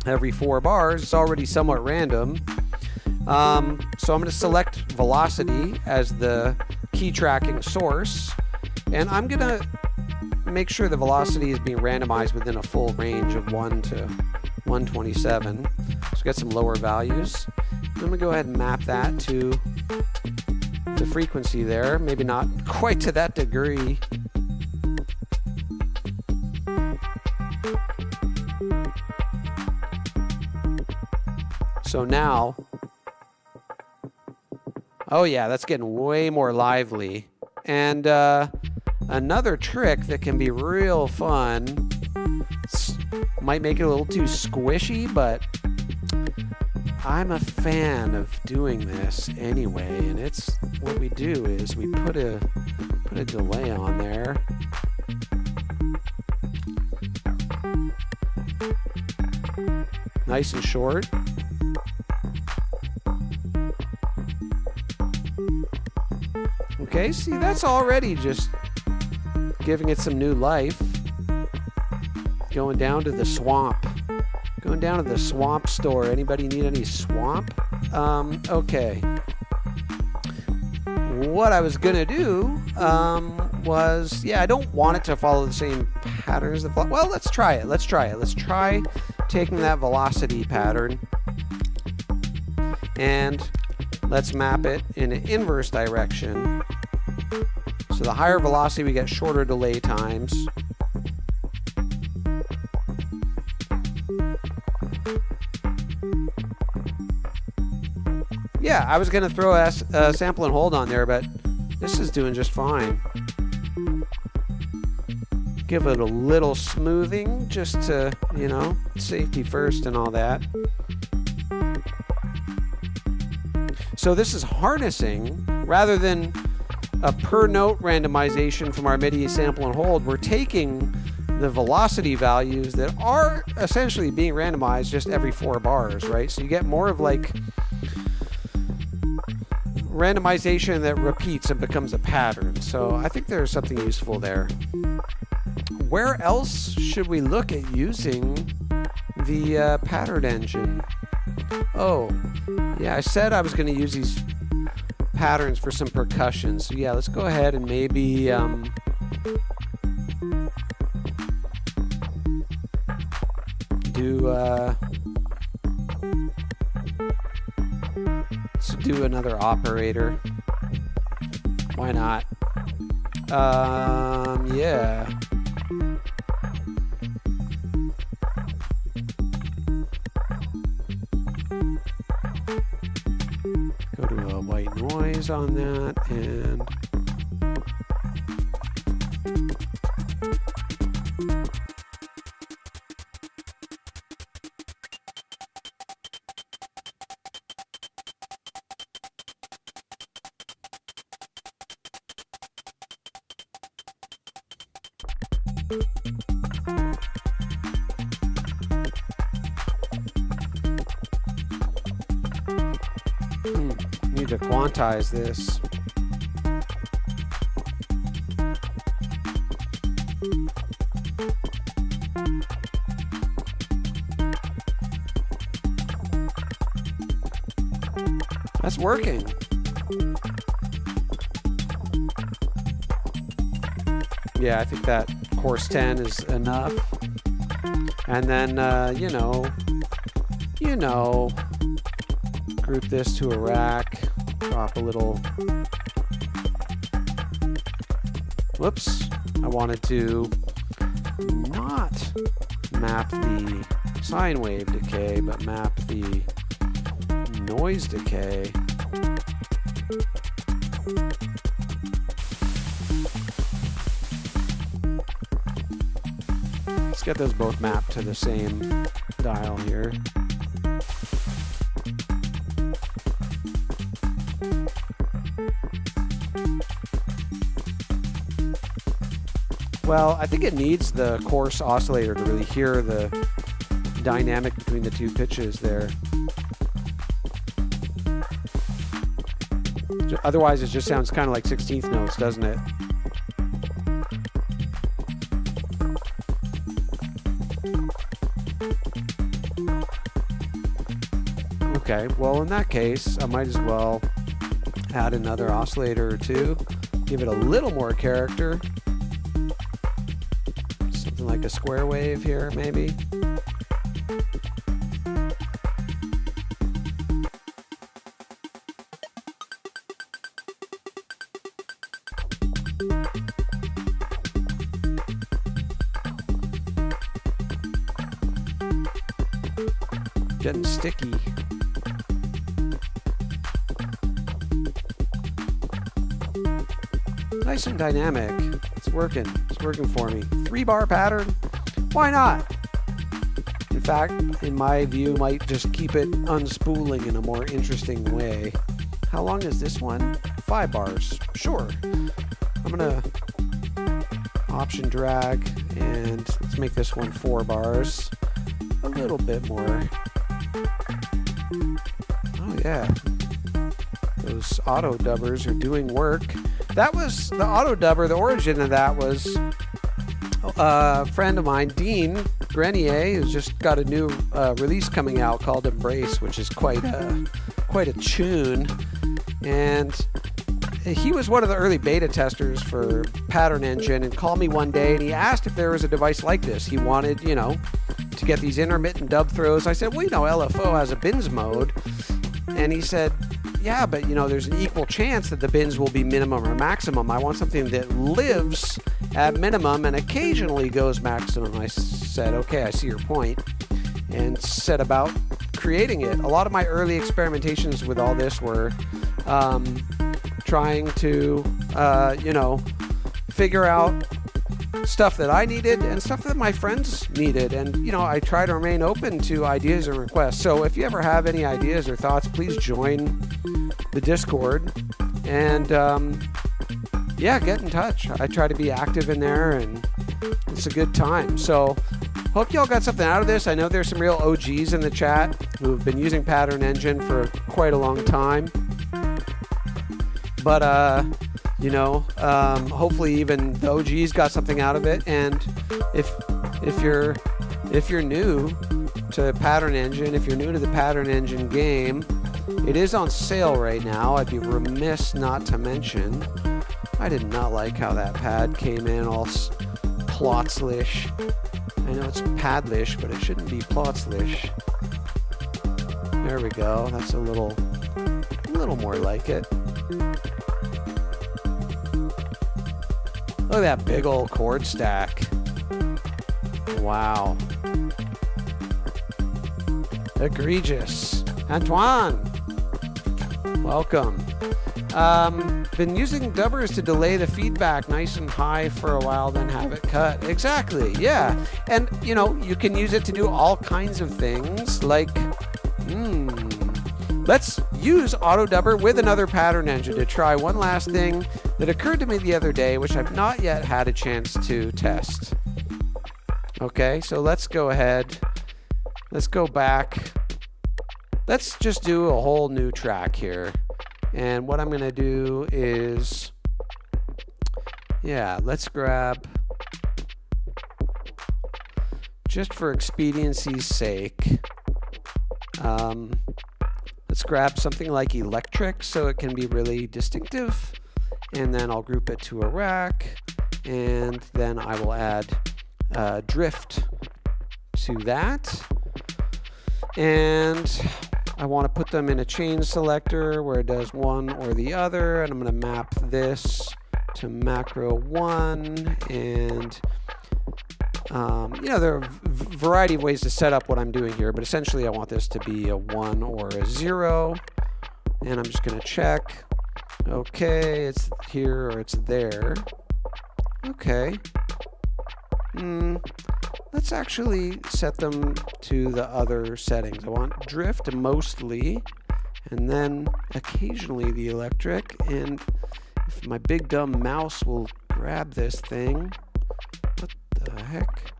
every 4 bars. It's already somewhat random. So I'm going to select velocity as the key tracking source, and I'm going to make sure the velocity is being randomized within a full range of 1 to 127. So get some lower values. I'm going to go ahead and map that to the frequency there. Maybe not quite to that degree. So now, oh yeah, that's getting way more lively. And another trick that can be real fun, might make it a little too squishy, but I'm a fan of doing this anyway. And it's what we do is we put a delay on there. Nice and short. Okay, see, that's already just giving it some new life. Going down to the swamp. Going down to the swamp store. Anybody need any swamp? Okay. What I was gonna do was, yeah, I don't want it to follow the same pattern as the, well, let's try it. Let's try taking that velocity pattern and let's map it in an inverse direction. So the higher velocity, we get shorter delay times. Yeah, I was going to throw a sample and hold on there, but this is doing just fine. Give it a little smoothing just to, you know, safety first and all that. So this is harnessing, rather than a per note randomization from our MIDI sample and hold, we're taking the velocity values that are essentially being randomized just every 4 bars, right? So you get more of like randomization that repeats and becomes a pattern. So I think there's something useful there. Where else should we look at using the pattern engine? Oh, yeah, I said I was going to use these patterns for some percussion. So yeah, let's go ahead and maybe let's do another operator. Why not? Yeah. Go to a white noise on that and need to quantize this. That's working. Yeah, I think that course 10 is enough. And then, you know, group this to a rack, drop a little. Whoops, I wanted to not map the sine wave decay, but map the noise decay. Let's get those both mapped to the same dial here. Well, I think it needs the coarse oscillator to really hear the dynamic between the two pitches there. Otherwise, it just sounds kind of like 16th notes, doesn't it? Okay, well, in that case, I might as well add another oscillator or two, give it a little more character. Something like a square wave here, maybe. Getting sticky. Nice and dynamic. It's working. It's working for me. 3-bar pattern. Why not? In fact, in my view, might just keep it unspooling in a more interesting way. How long is this one? 5 bars. Sure. I'm gonna option drag and let's make this one 4 bars. A little bit more. Oh yeah. Those auto dubbers are doing work. That was the auto dubber. The origin of that was a friend of mine, Dean Grenier, who's just got a new release coming out called Embrace, which is quite a tune. And he was one of the early beta testers for Pattern Engine and called me one day and he asked if there was a device like this. He wanted, you know, to get these intermittent dub throws. I said, well, you know, LFO has a bins mode. And he said, yeah, but you know, there's an equal chance that the bins will be minimum or maximum. I want something that lives at minimum and occasionally goes maximum. I said, okay, I see your point, and set about creating it. A lot of my early experimentations with all this were trying to, you know, figure out stuff that I needed and stuff that my friends needed. And, you know, I try to remain open to ideas and requests. So if you ever have any ideas or thoughts, please join the Discord and, yeah, get in touch. I try to be active in there and it's a good time. So hope y'all got something out of this. I know there's some real OGs in the chat who have been using Pattern Engine for quite a long time. But, you know, hopefully even the OGs got something out of it. And if you're new to Pattern Engine, if you're new to the Pattern Engine game, it is on sale right now. I'd be remiss not to mention. I did not like how that pad came in all plotslish. I know it's padlish, but it shouldn't be plotslish. There we go. That's a little more like it. Look at that big old chord stack. Wow. Egregious. Antoine, welcome. Been using dubbers to delay the feedback nice and high for a while, then have it cut. Exactly, yeah. And, you know, you can use it to do all kinds of things, like, let's use Auto Dubber with another Pattern Engine to try one last thing that occurred to me the other day, which I've not yet had a chance to test. Okay, so let's go ahead. Let's go back. Let's just do a whole new track here. And what I'm going to do is, yeah, let's grab, just for expediency's sake, Let's grab something like electric so it can be really distinctive. And then I'll group it to a rack. And then I will add drift to that. And I want to put them in a chain selector where it does one or the other. And I'm going to map this to macro 1. And you know, there are a variety of ways to set up what I'm doing here, but essentially I want this to be a 1 or a 0. And I'm just going to check. Okay, it's here or it's there. Okay. Let's actually set them to the other settings. I want drift mostly, and then occasionally the electric. And if my big dumb mouse will grab this thing. What the heck?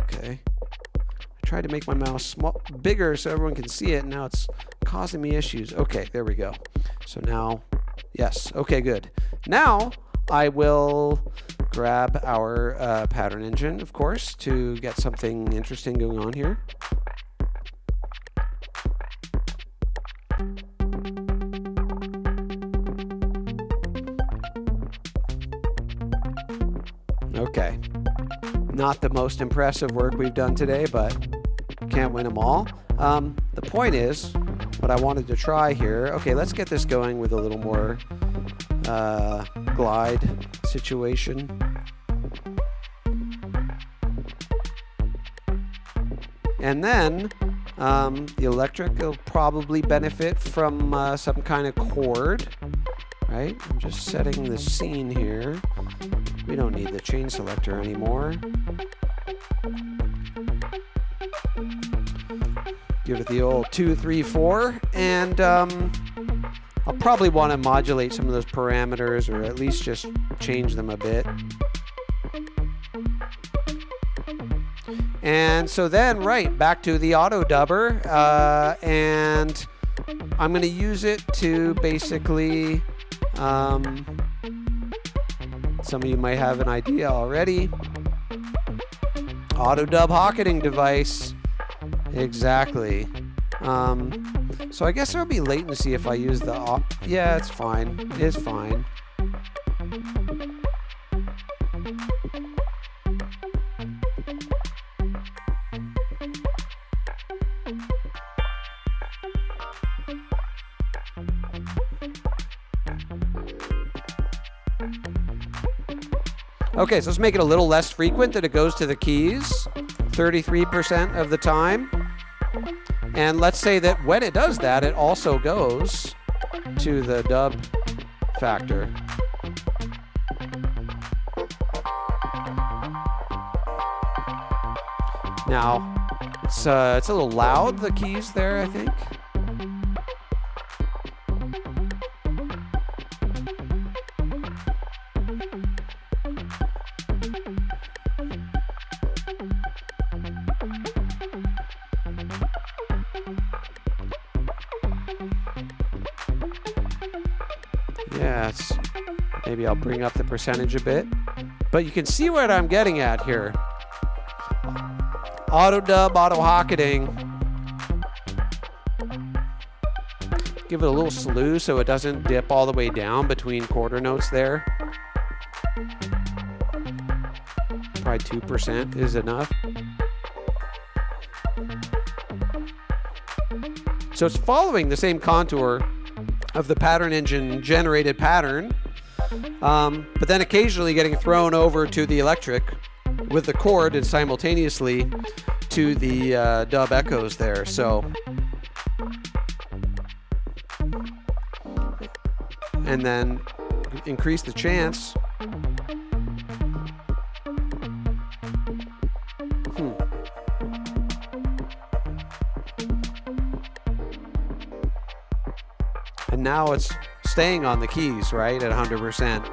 Okay. I tried to make my mouse bigger so everyone can see it, and now it's causing me issues. Okay, there we go. So now, yes. Okay, good. Now I will grab our pattern engine, of course, to get something interesting going on here. Okay. Not the most impressive work we've done today, but can't win them all. The point is, what I wanted to try here, okay, let's get this going with a little more glide situation. And then the electric will probably benefit from some kind of chord, right? I'm just setting the scene here. We don't need the chain selector anymore. Give it the old 2, 3, 4, and I'll probably want to modulate some of those parameters, or at least just change them a bit. And so then, right, back to the auto dubber, and I'm going to use it to basically, some of you might have an idea already. Auto dub hocketing device. Exactly. So I guess there'll be latency if I use the... yeah, it's fine. It's fine. Okay, so let's make it a little less frequent that it goes to the keys, 33% of the time. And let's say that when it does that, it also goes to the dub factor. Now, it's a little loud, the keys there, I think. Yeah, maybe I'll bring up the percentage a bit. But you can see what I'm getting at here. Auto dub, auto hocketing. Give it a little slew so it doesn't dip all the way down between quarter notes there. Probably 2% is enough. So it's following the same contour of the pattern engine generated pattern, but then occasionally getting thrown over to the electric with the chord and simultaneously to the dub echoes there. So, and then increase the chance. And now it's staying on the keys, right, at 100%.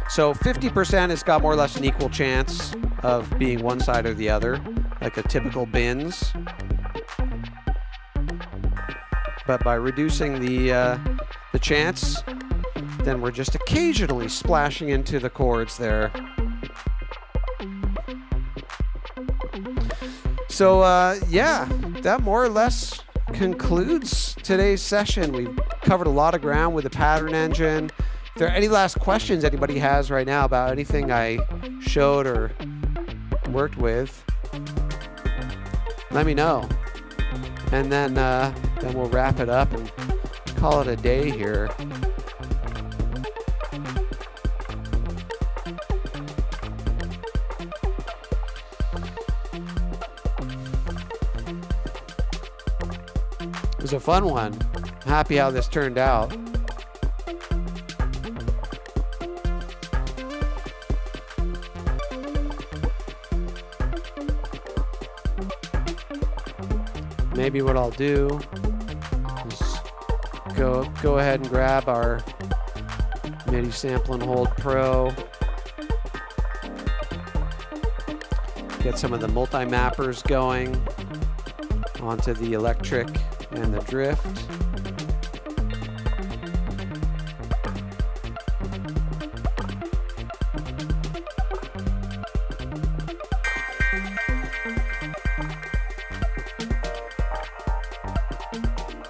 So 50% has got more or less an equal chance of being one side or the other, like a typical bins. But by reducing the chance, then we're just occasionally splashing into the chords there. So yeah, that more or less concludes today's session. We've covered a lot of ground with the pattern engine. If there are any last questions anybody has right now about anything I showed or worked with, let me know. And then we'll wrap it up and call it a day here. It was a fun one. I'm happy how this turned out. Maybe what I'll do is go ahead and grab our MIDI Sample and Hold Pro. Get some of the multi-mappers going onto the electric and the drift.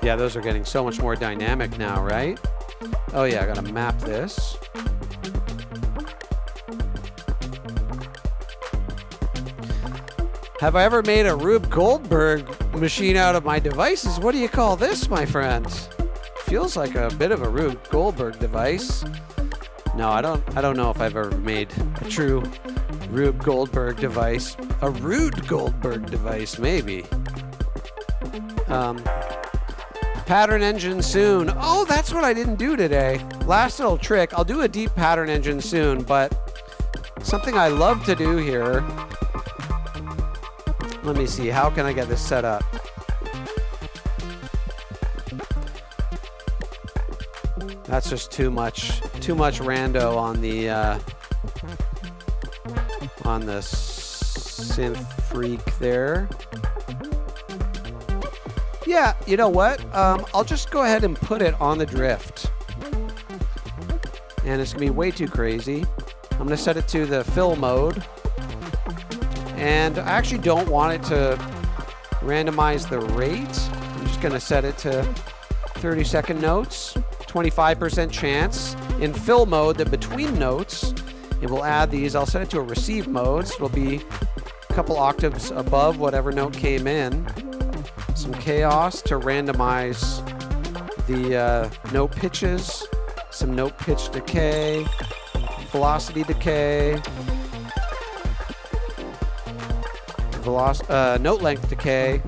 Yeah, those are getting so much more dynamic now, right? Oh yeah, I gotta map this. Have I ever made a Rube Goldberg machine out of my devices? What do you call this, my friends? Feels like a bit of a Rube Goldberg device. No, I don't know if I've ever made a true Rube Goldberg device. A Rude Goldberg device, maybe. Pattern engine soon. Oh, that's what I didn't do today. Last little trick. I'll do a deep pattern engine soon, but something I love to do here. Let me see. How can I get this set up? That's just too much rando on the synth freak there. Yeah, you know what? I'll just go ahead and put it on the drift. And it's gonna be way too crazy. I'm gonna set it to the fill mode. And I actually don't want it to randomize the rate. I'm just gonna set it to 30-second notes, 25% chance. In fill mode, the between notes, it will add these. I'll set it to a receive mode, so it'll be a couple octaves above whatever note came in. Some chaos to randomize the note pitches, some note pitch decay, velocity decay, note length decay.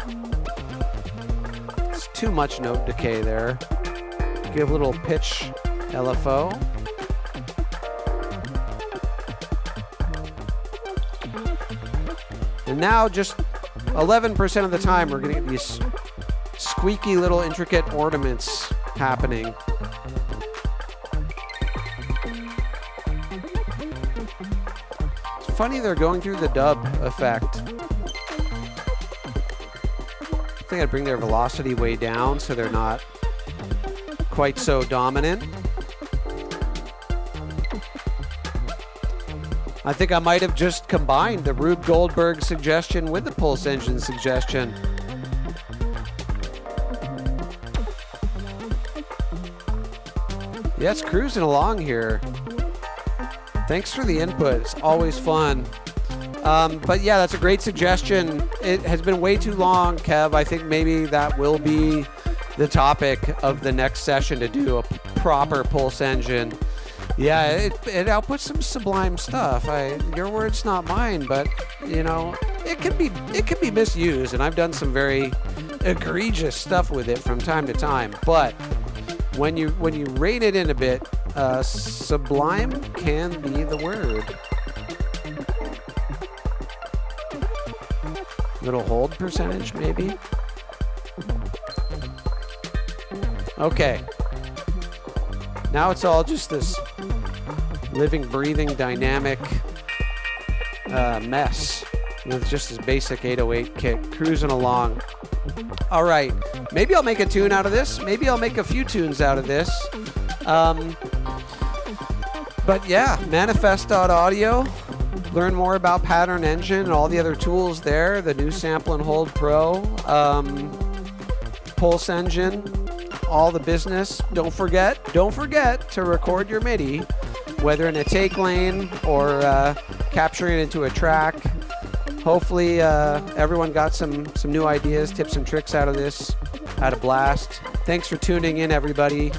It's too much note decay there. Give a little pitch LFO. And now just 11% of the time we're going to get these squeaky little intricate ornaments happening. It's funny they're going through the dub effect. I think I'd bring their velocity way down so they're not quite so dominant. I think I might have just combined the Rube Goldberg suggestion with the Pulse Engine suggestion. Yeah, it's cruising along here. Thanks for the input. It's always fun. But yeah, that's a great suggestion. It has been way too long, Kev. I think maybe that will be the topic of the next session, to do a proper Pulse Engine. Yeah, it outputs some sublime stuff. Your words, not mine, but you know, it can be misused, and I've done some very egregious stuff with it from time to time. But when you rein it in a bit, sublime can be the word. Little hold percentage, maybe. Okay. Now it's all just this living, breathing, dynamic mess with just this basic 808 kick cruising along. All right, maybe I'll make a tune out of this. Maybe I'll make a few tunes out of this. But yeah, manifest.audio. Learn more about Pattern Engine and all the other tools there. The new Sample and Hold Pro. Pulse Engine, all the business. Don't forget to record your MIDI, whether in a take lane or capturing it into a track. Hopefully everyone got some new ideas, tips and tricks out of this. Had a blast. Thanks for tuning in, everybody.